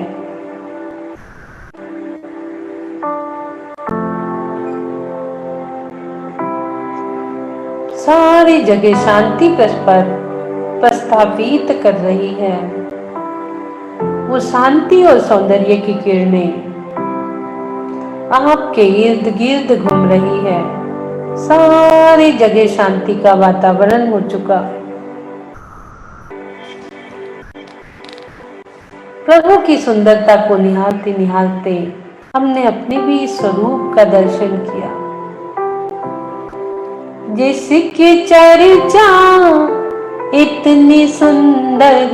सारी जगह शांति पर प्रस्थापित कर रही है। वो शांति और सौंदर्य की किरणें आपके इर्द गिर्द घूम रही है। सारी जगह शांति का वातावरण हो चुका। प्रभु की सुंदरता को निहारते निहारते हमने अपने भी स्वरूप का दर्शन किया। जिसकी चर्चा इतनी सुंदर,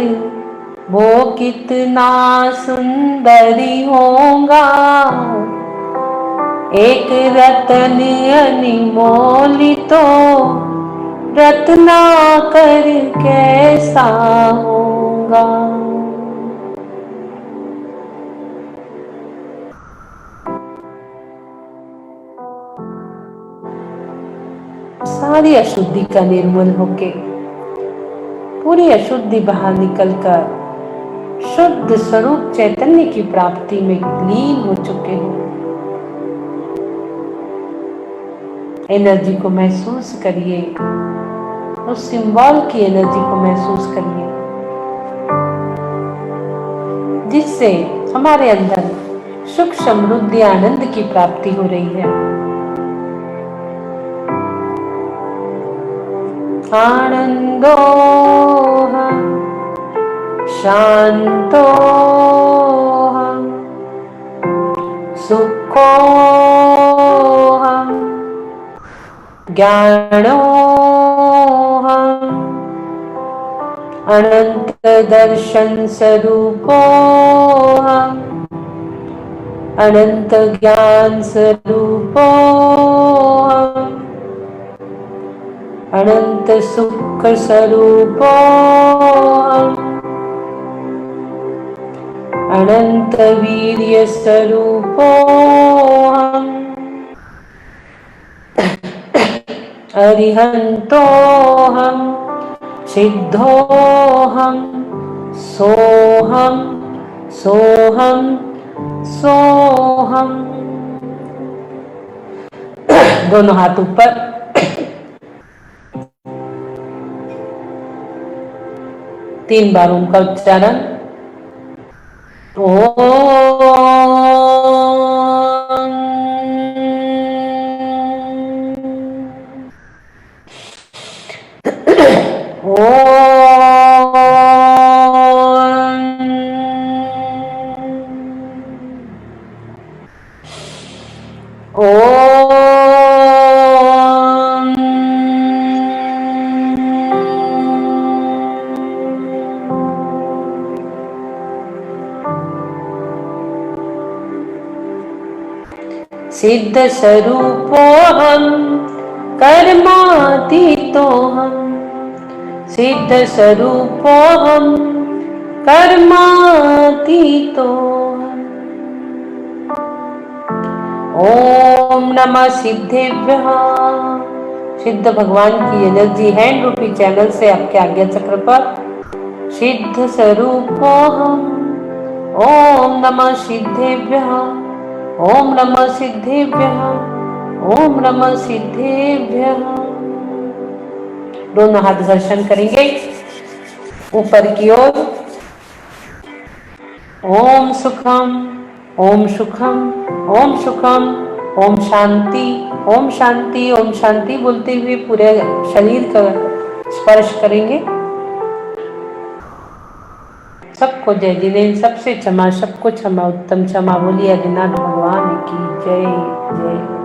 वो कितना सुंदरी होगा। एक रतन अनमोल तो रत्नाकर कैसा होगा। सारी अशुद्धि का निर्मूल होके पूरी अशुद्धि बाहर निकलकर शुद्ध स्वरूप चैतन्य की प्राप्ति में लीन हो चुके हो। एनर्जी को महसूस करिए, उस सिंबल की एनर्जी को महसूस करिए, जिससे हमारे अंदर सुख समृद्धि आनंद की प्राप्ति हो रही है। आनंदोऽहं शान्तोऽहं सुखोऽहं ज्ञानोऽहं अनंत दर्शन स्वरूपोऽहं अनंत ज्ञान स्वरूपोऽहं अनंत सुख स्वरूपोऽहं अनंत वीर्य स्वरूपोऽहं अरिहंतोऽहं सिद्धोऽहं सोऽहं सोऽहं सोऽहं। दोनों हाथ ऊपर। तीन बार ओम का उच्चारण। सिद्ध स्वरूपोऽहं कर्मातीतोऽहं सिद्ध स्वरूपोऽहं कर्मातीतोऽहम्। ओम नमः सिद्धेभ्यः। सिद्ध भगवान की एनर्जी हैंड रूपी चैनल से आपके आज्ञा चक्र पर सिद्ध स्वरूपोऽहम्। ओम नमः सिद्धेभ्यः। ओम नमः सिद्धेभ्यः। ओम नमः सिद्धेभ्यः। दोनों हाथ दर्शन करेंगे ऊपर की ओर। ओम सुखम, ओम सुखम, ओम सुखम, ओम शांति, ओम शांति, ओम शांति बोलते हुए पूरे शरीर का स्पर्श करेंगे। सबको जय। जिन्हें सबसे क्षमा, सबको क्षमा, उत्तम क्षमा। बोलिए आदिनाथ भगवान की जय जय जय।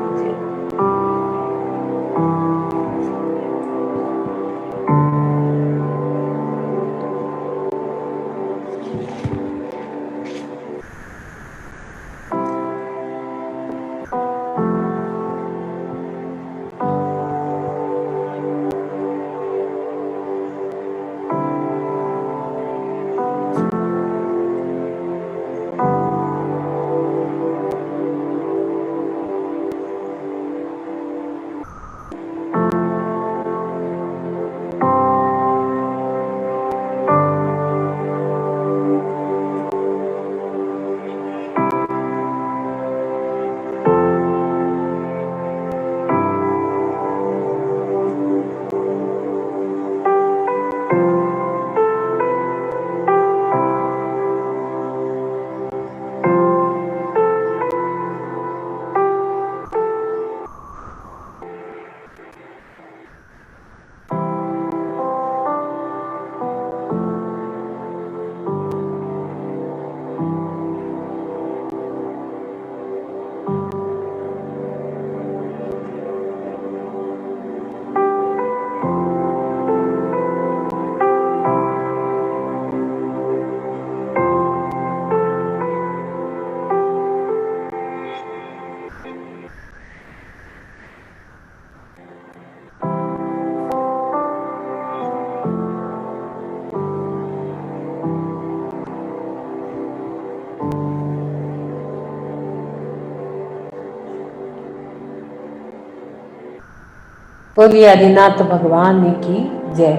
बोलिए आदिनाथ भगवान की जय।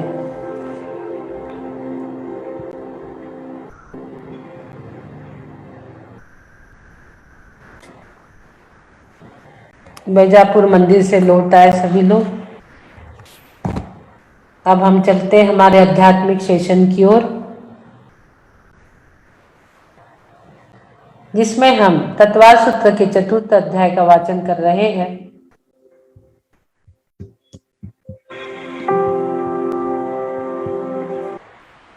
बैजापुर मंदिर से लौट आए सभी लोग। अब हम चलते हैं हमारे आध्यात्मिक सेशन की ओर, जिसमें हम तत्वार सूत्र के चतुर्थ अध्याय का वाचन कर रहे हैं।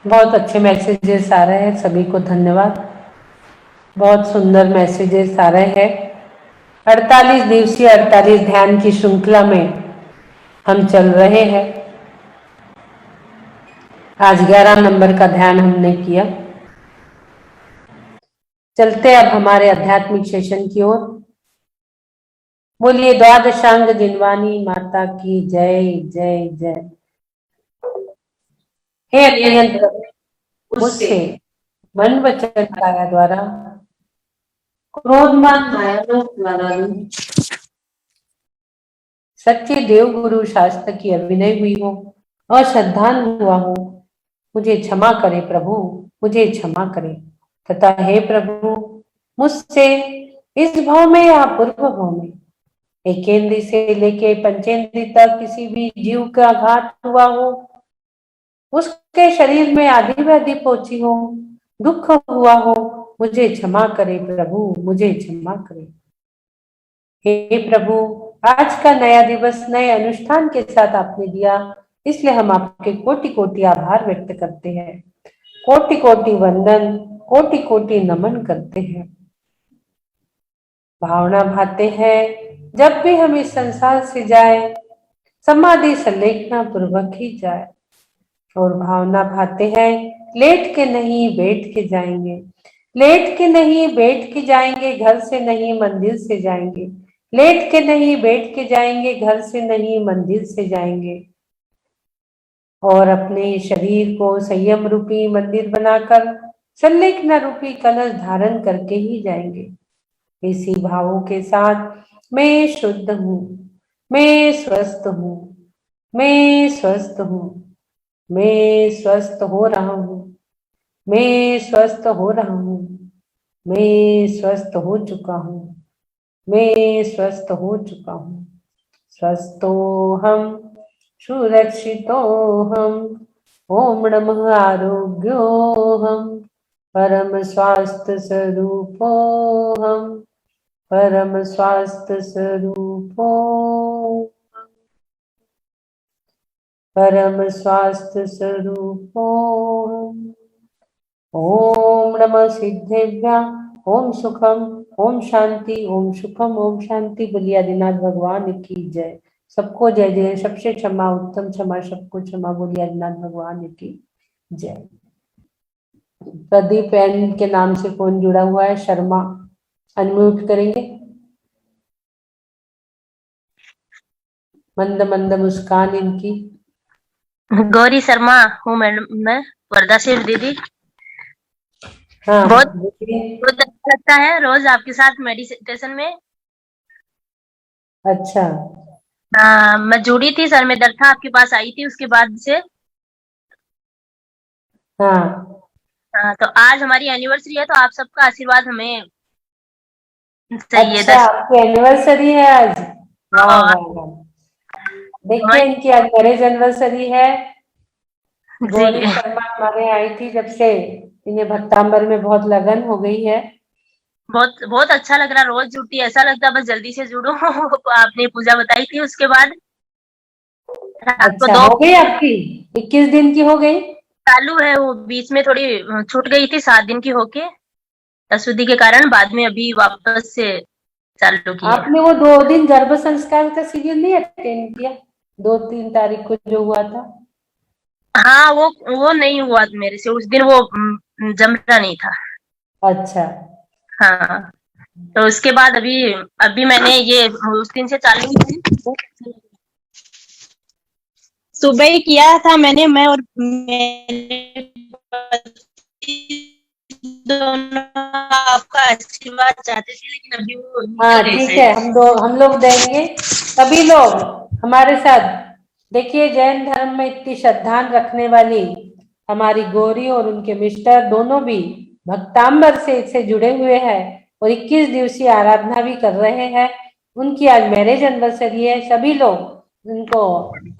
बहुत अच्छे मैसेजेस आ रहे हैं, सभी को धन्यवाद। बहुत सुंदर मैसेजेस आ रहे हैं। 48 दिवसीय 48 ध्यान की श्रृंखला में हम चल रहे हैं। आज 11 नंबर का ध्यान हमने किया। चलते अब हमारे आध्यात्मिक सेशन की ओर। बोलिए द्वादशांग जिनवानी माता की जय जय जय। हे अत्यंत मुझसे मन वचन काया द्वारा क्रोधमान मायालोक द्वारा सच्चे देव गुरु शास्त्र की अभिनय हुई हो, अश्रद्धान हुआ हो, मुझे क्षमा करे प्रभु, मुझे क्षमा करे। तथा हे प्रभु, मुझसे इस भाव में या पूर्व भाव में एकेंद्री से लेके पंचेंद्री तक किसी भी जीव का घात हुआ हो, उसके शरीर में आदि व्याधि पहुंची हो, दुख हुआ हो, मुझे क्षमा करे प्रभु, मुझे क्षमा करे। हे प्रभु, आज का नया दिवस नए अनुष्ठान के साथ आपने दिया, इसलिए हम आपके कोटि कोटि आभार व्यक्त करते हैं, कोटि कोटि वंदन, कोटि कोटि नमन करते हैं। भावना भाते हैं जब भी हम इस संसार से जाए, समाधि संलेखना पूर्वक ही जाए। और भावना भाते हैं लेट के नहीं बैठ के जाएंगे, लेट के नहीं बैठ के जाएंगे, घर से नहीं मंदिर से जाएंगे, लेट के नहीं बैठ के जाएंगे, घर से नहीं मंदिर से जाएंगे, और अपने शरीर को संयम रूपी मंदिर बनाकर संलेखना रूपी कलश धारण करके ही जाएंगे। इसी भावों के साथ मैं शुद्ध हूँ, मैं स्वस्थ हूँ, मैं स्वस्थ हूँ, मैं स्वस्थ हो रहा हूँ, मैं स्वस्थ हो रहा हूँ, मैं स्वस्थ हो चुका हूँ, मैं स्वस्थ हो चुका हूँ, स्वस्थो हम सुरक्षितो हम, ओम नमः आरोग्यो हम, परम स्वास्थ्य स्वरूपो हम, परम स्वास्थ्य स्वरूपो, परम स्वास्थ्य स्वरूपो। ओम नमः सिद्धेभ्यः, ओम सुखम, ओम शांति, ओम सुखम, ओम शांति। बोलिए आदिनाथ भगवान की जय। सबको जय जय। सबसे क्षमा, उत्तम क्षमा, सबको क्षमा। बोलिए आदिनाथ भगवान की जय। प्रदीप एन के नाम से फोन जुड़ा हुआ है, शर्मा, अनम्यूट करेंगे। मंद मंद मुस्कान इनकी। गौरी शर्मा हूँ मैडम, मैं वर्धा से दीदी। हाँ, बहुत बोलिए। बहुत अच्छा लगता है रोज आपके साथ मेडिटेशन में। अच्छा, मैं जुड़ी थी, सर में दर्द था, आपके पास आई थी उसके बाद से। हाँ, तो आज हमारी एनिवर्सरी है, तो आप सबका आशीर्वाद हमें चाहिए। अच्छा, आपकी एनिवर्सरी है आज। वाह हाँ, वाह वाह। देखिए, हमारी इनकी आज मैरिज एनिवर्सरी है। गौरी जी शर्मा हमारे आई थी जब से, इन्हें भक्तांबर में बहुत लगन हो गई है। बहुत बहुत अच्छा लग रहा, रोज जुड़ती, ऐसा लगता बस जल्दी से जुड़ो। आपने पूजा बताई थी, उसके बाद रात को अच्छा, 2 हो गई आपकी 21 दिन की हो गई। चालू है, वो बीच में थोड़ी छूट गई थी, 7 दिन की होके अशुद्धि के कारण, बाद में अभी वापस से चालू की है। आपने वो 2 दिन गर्भ संस्कार का सीरियल नहीं अटेंड किया, 2-3 तारीख को जो हुआ था? हाँ, वो नहीं हुआ मेरे से, उस दिन वो जमरा नहीं था। अच्छा, हाँ, तो उसके बाद अभी अभी मैंने ये उस दिन से चालू की। सुबह ही किया था मैंने, मैं और मेरे पति दोनों आपका आशीर्वाद चाहते थे, लेकिन अभी वो हाँ निकल गए ठीक है, शायद। हम लोग देंगे। सभी लोग हमारे साथ। देखिए, जैन धर्म में इतनी श्रद्धा रखने वाली हमारी गौरी और उनके मिस्टर दोनों भी भक्तांबर से जुड़े हुए हैं और 21 दिवसीय आराधना भी कर रहे हैं। उनकी आज मैरिज एनिवर्सरी है। सभी लोग उनको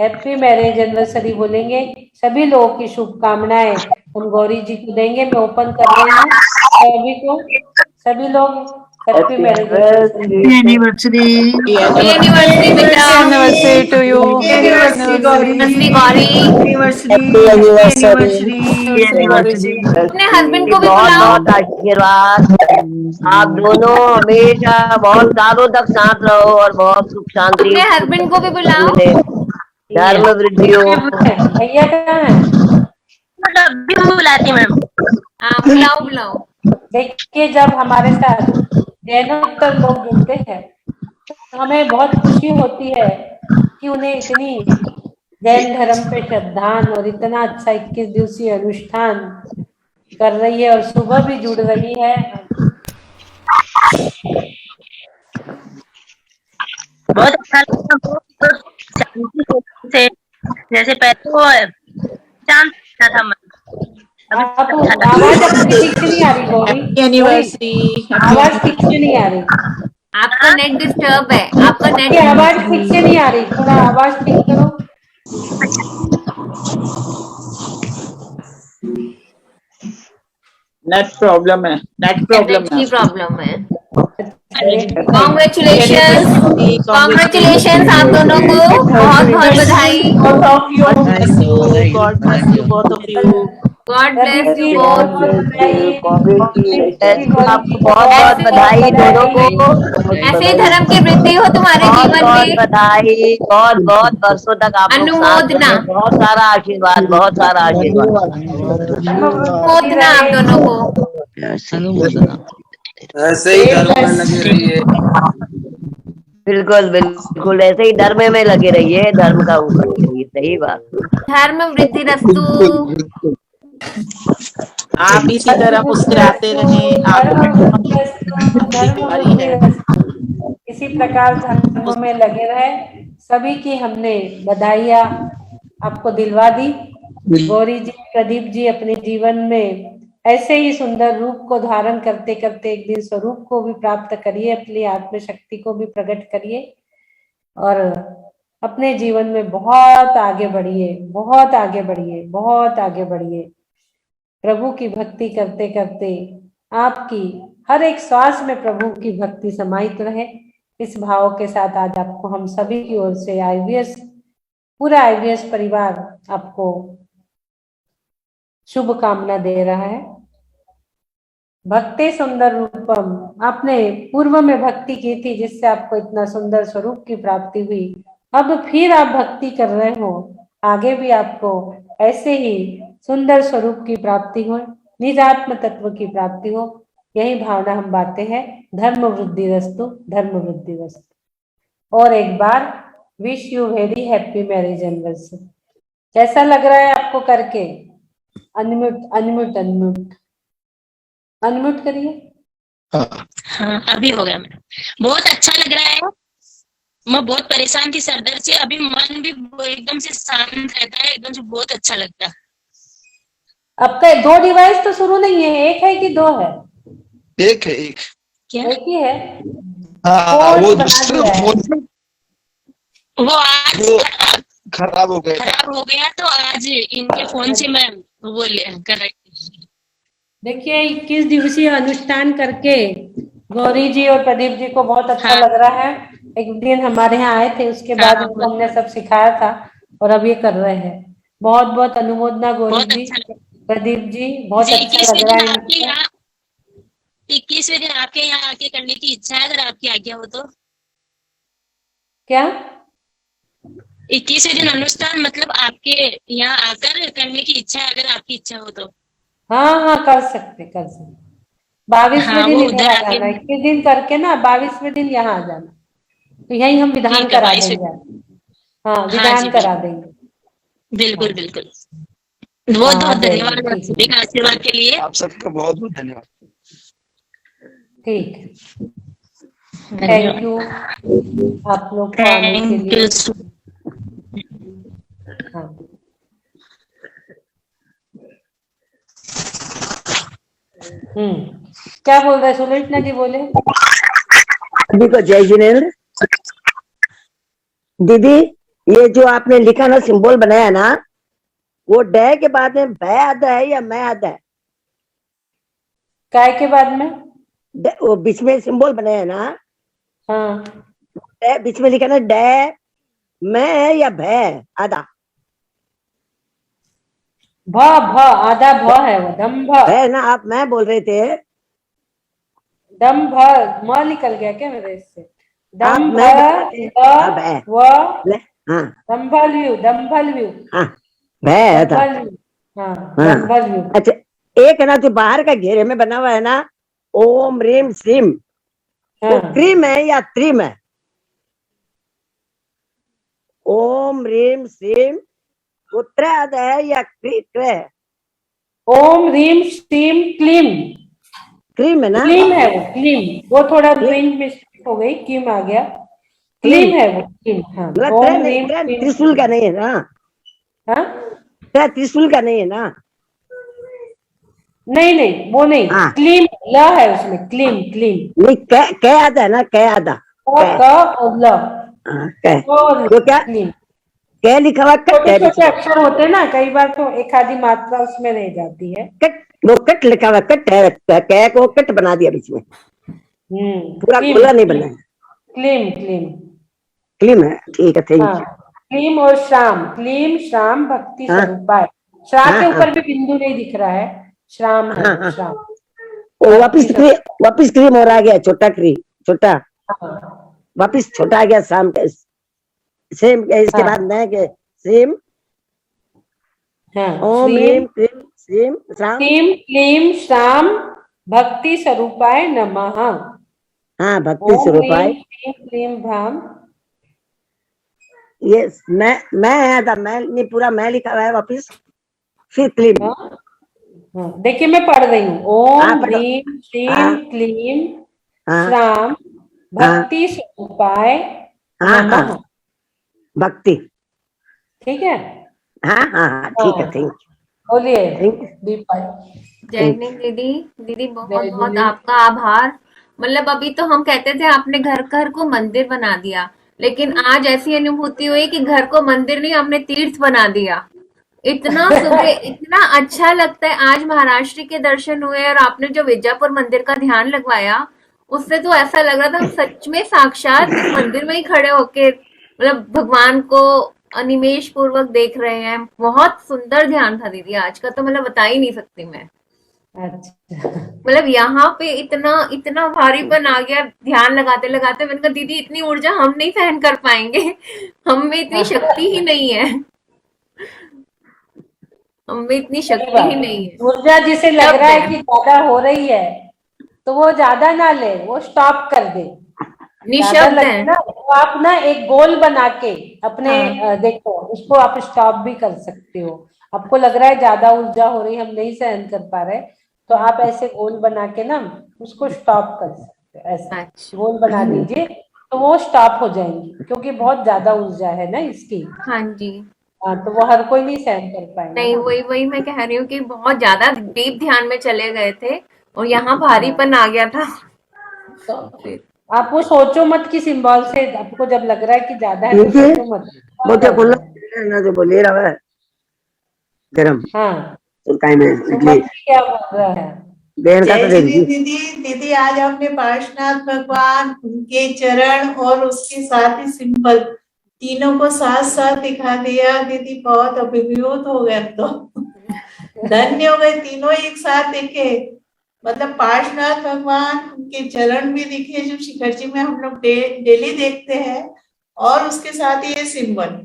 हैप्पी मैरिज एनिवर्सरी बोलेंगे। सभी लोगों की शुभकामनाएं हम गौरी जी को देंगे। मैं ओपन कर रही हूँ सभी को। सभी लोग हैप्पी मैरिज एनिवर्सरी एनिवर्सरी बेटा, anniversary to you anniversary Gauri, anniversary Gauri. Anniversary anniversary अपने हस्बैंड को भी बहुत बुलाओ। बहुत आशीर्वाद। आप दोनों हमेशा बहुत सालों तक साथ रहो और बहुत सुख शांति अपने हस्बैंड को भी बुलाओ। मिले, धर्म वृद्धि हो। भैया कहाँ है? मतलब अभी बुलाती मैम। हाँ, बुलाओ बुलाओ। देखिए, जब हमारे साथ जैनोत्तर लोग जुड़ते हैं तो हमें बहुत खुशी होती है कि उन्हें इतनी जैन धर्म पे श्रद्धा और इतना अच्छा 21 दिवसीय अनुष्ठान कर रही है और सुबह भी जुड़ रही है। बहुत अच्छा लगता, बहुत शांति से, जैसे पहले वो शांत था मन, अभी आप अच्छा लगता। आवाज अपनी ठीक से नहीं आ रही गौरी। एनिवर्सरी आवाज ठीक से नहीं आ रही। आपका नेट डिस्टर्ब है, आपका आपकी नेट। आवाज ठीक से नहीं आ रही, थोड़ा आवाज ठीक करो। नेट प्रॉब्लम है, नेट प्रॉब्लम नेट है। की प्रॉब्लम है। देखिए, कॉन्ग्रेचुलेशन, कॉन्ग्रेचुलेशन आप दोनों को, बहुत बहुत बधाई। Bless you, God bless you both of you. God bless Pradeep you ji both. बहुत बहुत बधाई। आपको बहुत बहुत बधाई दोनों को। ऐसे ही धर्म की वृद्धि हो तुम्हारे बहुत जीवन बहुत में। बधाई। बहुत बहुत वर्षों तक आप लोग साथ अनुमोदना, रहे। बहुत सारा आशीर्वाद, बहुत सारा आशीर्वाद। अनुमोदना आप दोनों को। ऐसे ही धर्म में लगे रहिए। बिल्कुल बिल्कुल, ऐसे ही धर्म में लगे रहिए, धर्म का वो करते रहिए, सही बात। धर्म वृद्धि रस्तु। आप इसी तरह मुस्कुराते रहें, धर्म आपको वृद्धि रस्तु, धर्म बीमारी वृद्धि है रस्तु। इसी प्रकार धर्म में लगे रहे। सभी की हमने बधाइयाँ आपको दिलवा दी। गौरी जी, प्रदीप जी अपने जीवन में ऐसे ही सुंदर रूप को धारण करते करते एक दिन स्वरूप को भी प्राप्त करिए, अपनी आत्म शक्ति को भी प्रकट करिए और अपने जीवन में बहुत आगे बढ़िए, बहुत आगे बढ़िए, बहुत आगे बढ़िए। प्रभु की भक्ति करते करते आपकी हर एक श्वास में प्रभु की भक्ति समाहित रहे। इस भाव के साथ आज आपको हम सभी की ओर से आईवीएस, पूरा आईवीएस परिवार आपको शुभकामना दे रहा है। भक्ति सुंदर रूपम, आपने पूर्व में भक्ति की थी जिससे आपको इतना सुंदर स्वरूप की प्राप्ति हुई। अब फिर आप भक्ति कर रहे हो, आगे भी आपको ऐसे ही सुंदर स्वरूप की प्राप्ति हो, निज आत्म तत्व की प्राप्ति हो। यही भावना हम बातें हैं। धर्म वृद्धि रस्तु, धर्म वृद्धि रस्तु। और एक बार wish you very happy marriage anniversary. कैसा लग रहा है आपको करके? अनम्यूट अनम्यूट अनम्यूट अनम्यूट करिए। हाँ, अभी हो गया मैडम। बहुत अच्छा लग रहा है। मैं बहुत परेशान थी सर दर्द से, अभी मन भी एकदम से शांत रहता है, एकदम से बहुत अच्छा लगता है। आपका दो डिवाइस तो शुरू नहीं है, एक है कि दो है? एक है, एक। क्या? एक ही है। हाँ, फोन वो बना दूसरा दिया है। फोन वो आज वो खराब हो गया। खराब हो गया तो आज इनके फोन से मैं वो कर रही थी। देखिए 21 दिवसीय अनुष्ठान करके गौरी जी और प्रदीप जी को बहुत अच्छा हाँ। लग रहा है। एक दिन हमारे यहाँ आए थे, उसके बाद हाँ, उनको हमने सब सिखाया था और अब ये कर रहे हैं। बहुत बहुत अनुमोदना गौरी बहुत जी, अच्छा प्रदीप जी, बहुत जी। अच्छा 21वें लग रहा दिन है आपके इनको। यहाँ 21वें दिन आपके यहाँ आके करने की इच्छा है, अगर आपकी आज्ञा हो तो। क्या? 21वें दिन अनुष्ठान मतलब आपके यहाँ आकर करने की इच्छा है, अगर आपकी इच्छा हो तो। हाँ हाँ, कर सकते, कर सकते। 22वें हाँ, दिन वो इधर उधर आ आके जाना, 21 दिन करके ना 22वें दिन यहाँ आ जाना, तो यही हम विधान ठीक है। करा 22वें। देंगे। हाँ, हाँ जी, विधान करा बिल्कुल देंगे। बिल्कुल हाँ बिल्कुल। बहुत हाँ, आ बहुत जाइए, धन्यवाद आप ठीक सभी का आशीर्वाद के लिए। आप सबका बहुत बहुत धन्यवाद। ठीक है। थैंक यू आप लोग को आने के थैंक लिए। यू। हाँ, क्या बोल रहे सुलोचना जी? बोले। दीदी को जय जिनेन्द्र। दीदी, ये जो आपने लिखा ना, सिंबल बनाया ना, वो डे के बाद में भय आता है या मैं आता है? काय के बाद में? वो बीच में सिंबल बनाया ना, हाँ, बीच में लिखा ना डे, मैं या भय आधा? भ भ आधा भ है वो, दम्भ। है ना, आप मैं बोल रहे थे। दम्भ म निकल गया क्या मेरे से? आप दम्भ मैं बताते अब है। व हाँ दम्भल्यू, दम्भल्यू, हाँ, भय था। दम्भल्यू। हाँ, हाँ, दम्भल्यू। अच्छा। एक है ना जो बाहर का घेरे में बना हुआ है ना, ओम रीम श्रीम, वो हाँ, क्रीम है या त्रिम है? ओम रीम श्रीम वो त्रैद है या क्रे है? ओम रीम श्रीम क्लीम। क्रीम है ना? क्लीम है वो, क्लीम। वो थोड़ा क्लीम, रेंज मिस्टेक हो गई, क्लीम आ गया। क्लीम क्लीम है वो, क्लीम। हाँ, मतलब ओम नहीं, रीम क्लीम। त्रिशूल का नहीं है ना? हाँ, त्रिशूल का नहीं है ना? नहीं नहीं, वो नहीं। हाँ, क्लीम ल है उसमें, क्लीम क्लीम। नहीं, कै आता है ना, कै आता। कै, क और ल हाँ, कै। और वो क्या क्लीम। कै लिखा हुआ, कट छोटे है बीच छोटे में। अक्षर होते हैं ना, कई बार तो एक आधी मात्रा उसमें रह जाती है। कट, वो कट लिखा हुआ, कट है, कै को कट बना दिया बीच में, पूरा क्लीम खुला नहीं बनाया। क्लीम क्लीम। क्लीम है, ठीक है, थैंक हाँ, यू। क्लीम और श्राम, क्लीम श्राम भक्ति हाँ स्वरूपाय। श्रा हाँ के हाँ ऊपर भी बिंदु नहीं दिख रहा है, श्राम है हाँ वो, हाँ। श्राम वो भक्ति वापिस क्रीम और आ गया, छोटा क्रीम, छोटा हाँ, वापिस छोटा आ गया, शाम के सेम। इसके हाँ, बाद मैं के सेम, हाँ, ओम श्रीम रीम क्रीम श्रीम श्राम। क्लीम क्लीम श्राम भक्ति स्वरूपाय नमः। हाँ, भक्ति ओम स्वरूपाय। ह्रीं क्लीं क्लीं भ्राम। ये मैं आया था, मैं नहीं, पूरा मैं लिखा हुआ है वापिस, फिर क्लीन। हाँ, देखिए मैं पढ़ रही हूँ। ओम हाँ, पढ़ो। ह्रीं क्लीं हाँ क्लीं हाँ श्राम हाँ भक्ति स्वरूपाय हाँ नमः। हाँ, भक्ति। ठीक है, हाँ हाँ हाँ, ठीक है, हाँ, थैंक बोलिए यू। दीपा। जय हिंद दीदी। दीदी बहुत जय बहुत दीदी। आपका आभार। मतलब अभी तो हम कहते थे आपने घर घर को मंदिर बना दिया, लेकिन आज ऐसी अनुभूति हुई कि घर को मंदिर नहीं, आपने तीर्थ बना दिया। इतना सुबह इतना अच्छा लगता है। आज महाराष्ट्र के दर्शन हुए और आपने जो विजापुर मंदिर का ध्यान लगवाया, उससे तो ऐसा लग रहा था हम सच में साक्षात इस मंदिर में ही खड़े होके मतलब भगवान को अनिमेष पूर्वक देख रहे हैं। बहुत सुंदर ध्यान था दीदी आज का, तो मतलब बता ही नहीं सकती मैं। अच्छा, मतलब यहाँ पे इतना इतना भारीपन आ गया ध्यान लगाते लगाते। मैंने कहा दीदी इतनी ऊर्जा हम नहीं सहन कर पाएंगे, हम में इतनी शक्ति ही नहीं है, हम में इतनी सही शक्ति ही बात। नहीं है। ऊर्जा जिसे लग शब्द रहा है है। कि ज्यादा हो रही है तो वो ज्यादा ना ले, वो स्टॉप कर दे। ज्यादा निशब्द लगे है। ना तो आप ना एक गोल बना के अपने हाँ। देखो उसको आप स्टॉप भी कर सकते हो। आपको लग रहा है ज्यादा ऊर्जा हो रही, हम नहीं सहन कर पा रहे, तो आप ऐसे गोल बना के ना उसको स्टॉप कर सकते हो। ऐसे अच्छा। गोल बना दीजिए तो वो स्टॉप हो जाएंगी, क्योंकि बहुत ज्यादा ऊर्जा है ना इसकी। हाँ जी। हाँ, तो वो हर कोई नहीं सहन कर पाएगा नहीं, ना। वही वही मैं कह रही हूँ कि बहुत ज्यादा डीप ध्यान में चले गए थे और यहाँ हाँ, भारीपन आ गया था। तो फिर आप वो सोचो मत कि सिंबल से आपको जब लग रहा है कि ज्यादा है तो देखिए, सोचो मत, वो स्टॉप तो कर खुला दो। ना, जो बोले रहा है गरम हाँ, सुनता है में सुमन इडली जी क्या बोल रहा है? बेन का जय तो श्री देखिए। दीदी। दीदी आज आपने पार्श्वनाथ भगवान, उनके चरण और उसके साथ ही सिंबल तीनों को साथ साथ दिखा दिया। दीदी बहुत अभिभूत हो गए, तो धन्य हो गए, तीनों एक साथ देखे। मतलब पार्श्वनाथ भगवान, उनके चरण भी दिखे जो शिखर जी में हम लोग डेली देखते हैं, और उसके साथ ये सिंबल।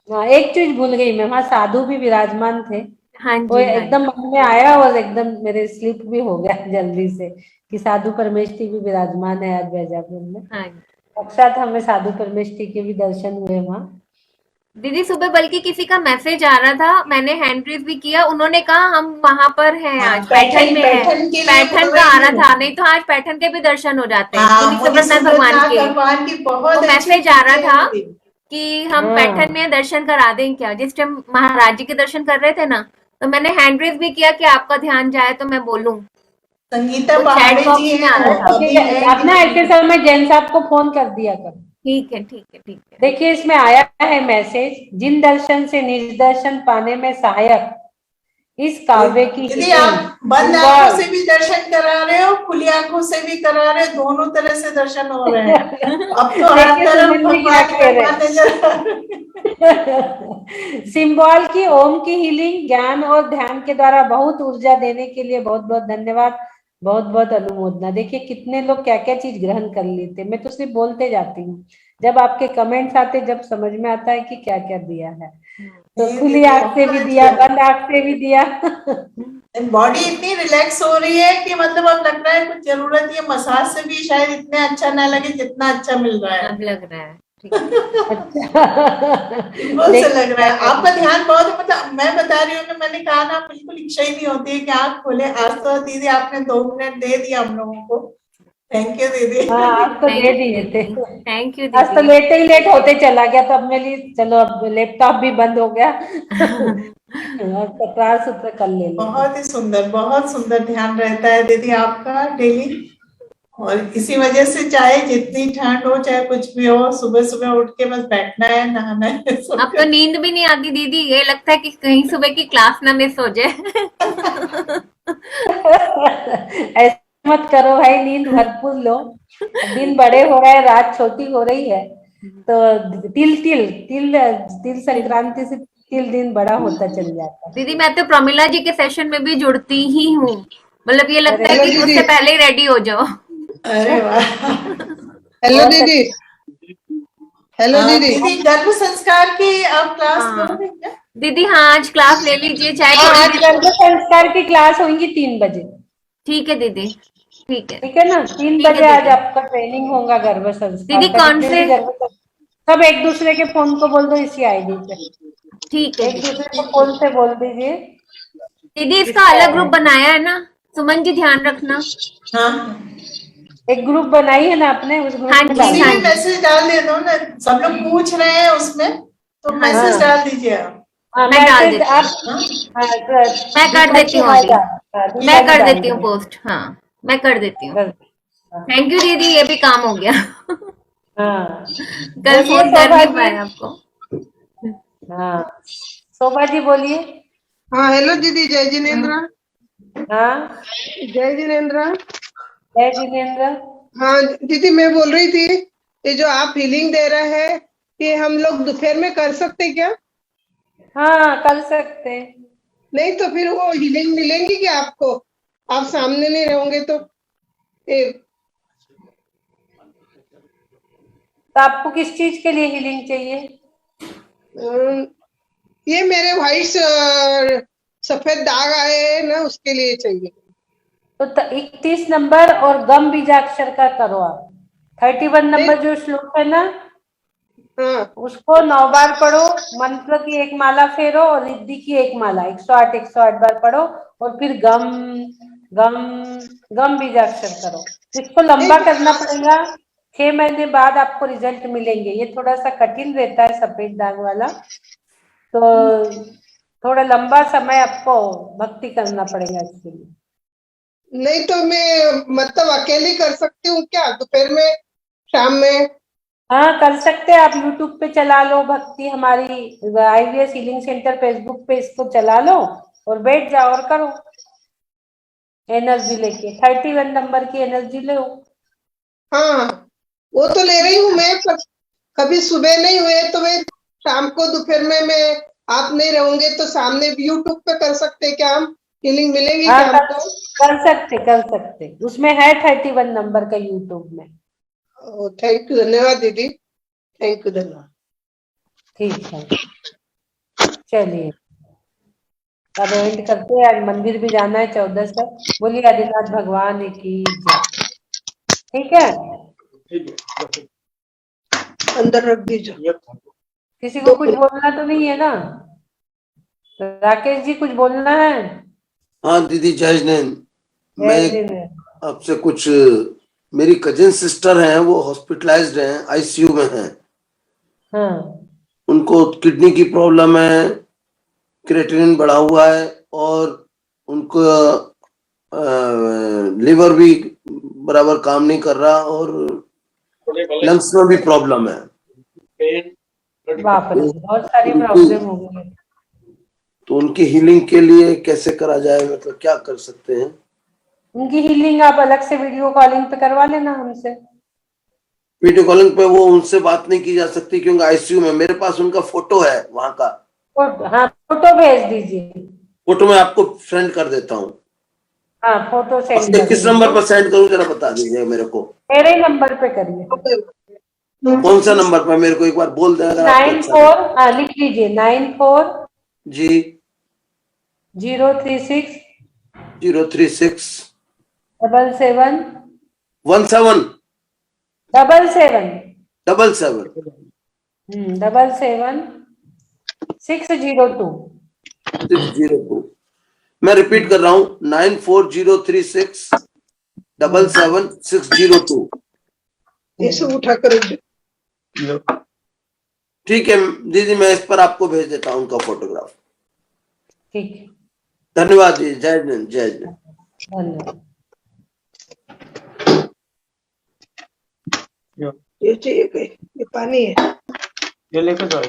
हाँ, एक चीज भूल गई मैं, वहाँ साधु भी विराजमान थे। हाँ वो जी। हाँ एकदम मन में आया और एकदम मेरे स्लिप भी हो गया जल्दी से कि साधु परमेष्ठी भी विराजमान है आज वैजापुर में। हाँ। साक्षात हमें साधु परमेष्ठी के भी दर्शन हुए वहाँ। दीदी सुबह बल्कि किसी का मैसेज आ रहा था, मैंने हैंड रेज भी किया, उन्होंने कहा हम वहां पर हैं, हाँ, आज पैठन में है। पैठन के लिए पैठन बोल का आ रही रहा थी। था, नहीं तो आज पैठन के भी दर्शन हो जाते हैं हाँ, मुनि मुनि सुब्रतनाथ भगवान सुब्रतनाथ के। भगवान की बहुत तो अच्छी मैसेज आ रहा मूर्ति है था दीदी। कि हम हाँ। पैठन में दर्शन करा दें क्या, जिस टाइम महाराज जी के दर्शन कर रहे थे ना, तो मैंने हैंड रेज भी किया कि आपका ध्यान जाए तो मैं बोलूं। संगीता तो पहाड़े चैट जी बॉक्स में हैं, आ रहा वो था। अभी हैं आप कि ना नहीं? ऐसे समय जैन साहब को फोन कर दिया करो। ठीक है ठीक है ठीक है। देखिए इसमें आया है मैसेज, जिन दर्शन से निर्दर्शन पाने में सहायक इस काव्य की दीदी आप बंद सिंबल। आंखों से भी दर्शन करा रहे हो, खुली आंखों से भी करा रहे हो, दोनों तरह से दर्शन हो रहे हैं। अब तो हर देखिए तरफ सुमन जी क्या भगवान कह रहे भगवान नजर आ रहे हैं। सिंबल की ओम की हीलिंग ज्ञान और ध्यान के द्वारा बहुत ऊर्जा देने के लिए बहुत बहुत धन्यवाद, बहुत बहुत अनुमोदना। देखिए कितने लोग क्या क्या चीज ग्रहण कर लेते, मैं तो सिर्फ बोलते जाती हूँ, जब आपके कमेंट्स आते जब समझ में आता है कि क्या क्या दिया है। तो खुली आंख से भी दिया, बंद आंख से भी दिया। बॉडी इतनी रिलैक्स हो रही है कि मतलब अब लग रहा है कुछ जरूरत है मसाज से भी शायद इतने अच्छा ना लगे जितना अच्छा मिल रहा है। अब लग रहा है अच्छा बिल्कुल से लग रहा है। आपका ध्यान बहुत, मतलब मैं बता रही हूँ ना, मैंने कहा ना बिल्कुल इच्छा ही नहीं होती है कि आंख खोले। आज तो दीदी आपने 2 मिनट दे दिया हम लोगों को। थैंक यू दीदी। हाँ, आज तो दे दिए थे। थैंक यू आज तो दीदी। लेट ही लेट होते चला गया, तो अब मेरे लिए चलो अब लैपटॉप भी बंद हो गया। और तकरार सूत्र कर ले। बहुत ही सुंदर, बहुत सुंदर ध्यान रहता है दीदी आपका डेली। और इसी वजह से चाहे जितनी ठंड हो चाहे कुछ भी हो, सुबह सुबह उठ के बस बैठना है, नहाना है। अब तो नींद भी नहीं आती दीदी, ये लगता है कि कहीं सुबह की क्लास ना मिस हो जाए। ऐसा मत करो भाई, नींद भरपूर लो। दिन बड़े हो रहे हैं, रात छोटी हो रही है, तो तिल तिल तिल तिल संक्रांति से तिल दिन बड़ा होता चल जाता है। दीदी मैं तो प्रमिला जी के सेशन में भी जुड़ती ही हूँ, मतलब ये लगता है कि उससे पहले ही रेडी हो जाओ। अरे वाह। हेलो दीदी। हेलो दीदी। दीदी गर्भ संस्कार की आप क्लास करोगे क्या? दीदी हाँ आज क्लास ले लीजिए, चाहे आज थोड़ी देर। गर्भ संस्कार की क्लास होंगी 3 बजे। ठीक है दीदी, ठीक है ठीक है ना। 3 ठीक है बजे आज दीदी। आपका ट्रेनिंग होगा गर्भ संस्कार दीदी का। कौन जितने भी से? गर्भ संस्कार सब एक दूसरे के फोन को बोल दो इसी आईडी पे, ठीक है एक दीदी। दूसरे को फोन से बोल दीजिए। दीदी इसका इसका अलग ग्रुप बनाया है ना? सुमन जी ध्यान रखना। हाँ एक ग्रुप बनाई है ना आपने, उस ग्रुप हाँ में जी, डाल उसी हाँ में जी। मैसेज डाल दे दो ना, सब लोग पूछ रहे हैं उसमें, तो हाँ मैसेज हाँ डाल दीजिए आप। हाँ मैं डाल मैसेज देती आप हूँ। हाँ मैं कर देती हूँ अभी। मैं दीपाली कर डाल देती हूँ दीजिए। पोस्ट। हाँ मैं कर देती हूँ। हाँ थैंक यू दीदी, ये भी काम हो गया। हाँ। कल बोलिए फोन कर शोभा नहीं जी। पाए आपको। हाँ शोभा जी बोलिए। हाँ हेलो दीदी, जय जिनेन्द्र। हाँ जय जिनेन्द्र। जय जिनेन्द्र। हाँ दीदी, मैं बोल रही थी, ये जो आप हीलिंग दे रहे हैं, ये हम लोग दोपहर में कर सकते क्या? हाँ कर सकते हैं। नहीं तो फिर वो हीलिंग मिलेंगी क्या आपको? आप सामने नहीं रहोगे तो ये तो आपको किस चीज के लिए हीलिंग चाहिए? ये मेरे व्हाइट सफेद दाग आए हैं ना, उसके लिए चाहिए। तो 31 नंबर और गम बीजाक्षर का करो आप। 31 नंबर जो श्लोक है ना, हाँ उसको 9 बार पढ़ो, मंत्र की एक माला फेरो और रिद्धि की एक माला 108 बार पढ़ो, और फिर गम गम गम बीजाक्षर करो। इसको लंबा नहीं, करना पड़ेगा। 6 महीने बाद आपको रिजल्ट मिलेंगे। ये थोड़ा सा कठिन रहता है सफेद दाग वाला, तो थोड़ा लंबा समय आपको भक्ति करना पड़ेगा इसके लिए। नहीं तो मैं मतलब अकेले कर सकती हूँ क्या दोपहर में, शाम में? हाँ कर सकते हैं आप। यूट्यूब पे चला लो भक्ति, हमारी IVS हीलिंग सेंटर फेसबुक पे इसको चला लो और बैठ जाओ और करो एनर्जी लेके। 31 नंबर की एनर्जी लो। हाँ वो तो ले रही हूँ मैं, पर कभी सुबह नहीं हुए तो मैं शाम को दोपहर में मैं, आप नहीं रहोगे तो सामने यूट्यूब पे कर सकते हैं क्या हम? हीलिंग मिलेगी हाँ क्या हमको? कर सकते उसमें है 31 नंबर का यूट्यूब में। थैंक यू, धन्यवाद दीदी, थैंक यू, धन्यवाद। ठीक है चलिए अब एंड करते हैं। आज मंदिर भी जाना है 14 से। बोलिए आदिनाथ भगवान की जय। ठीक है, अंदर रख दीजिए। किसी को कुछ बोलना तो नहीं है ना? राकेश जी कुछ बोलना है? हाँ दीदी, जय जिनेन्द्र। मैं जय जिनेन्द्र। आपसे कुछ, मेरी कजिन सिस्टर हैं, वो हॉस्पिटलाइज्ड हैं, ICU में हैं। हाँ उनको किडनी की प्रॉब्लम है, क्रिएटिनिन बढ़ा हुआ है, और उनको लिवर भी बराबर काम नहीं कर रहा, और लंग्स में भी प्रॉब्लम है। बाप रे, बहुत सारी प्रॉब्लम हो गई है। तो उनकी हीलिंग के लिए कैसे करा जाए, मतलब क्या कर सकते हैं? उनकी हीलिंग आप अलग से वीडियो कॉलिंग पे करवा लेना हमसे। वीडियो कॉलिंग पे वो उनसे बात नहीं की जा सकती क्योंकि ICU में। मेरे पास उनका फोटो है वहां का। हाँ फोटो भेज दीजिए। फोटो मैं आपको सेंड कर देता हूँ। हाँ फोटो सेंड आपने कर किस नंबर पर सेंड करूँ जरा बता दीजिए मेरे को। मेरे ही नंबर पे करिए। कौन सा नंबर पर, मेरे को एक बार बोल दें अगर आपको अच्छा 94 हाँ लिख लीजिए 94 जी 036 036 77 17 77 77 77 602। 602। मैं रिपीट कर रहा हूँ 94036 77 602। ये सब उठा कर ठीक है दीदी, मैं इस पर आपको भेज देता हूँ उनका फोटोग्राफ। ठीक है धन्यवाद जी, जय हिंद, जय हिंद। धन्यवाद। ये चाहिए, ये पानी है, ये लेके जाओ।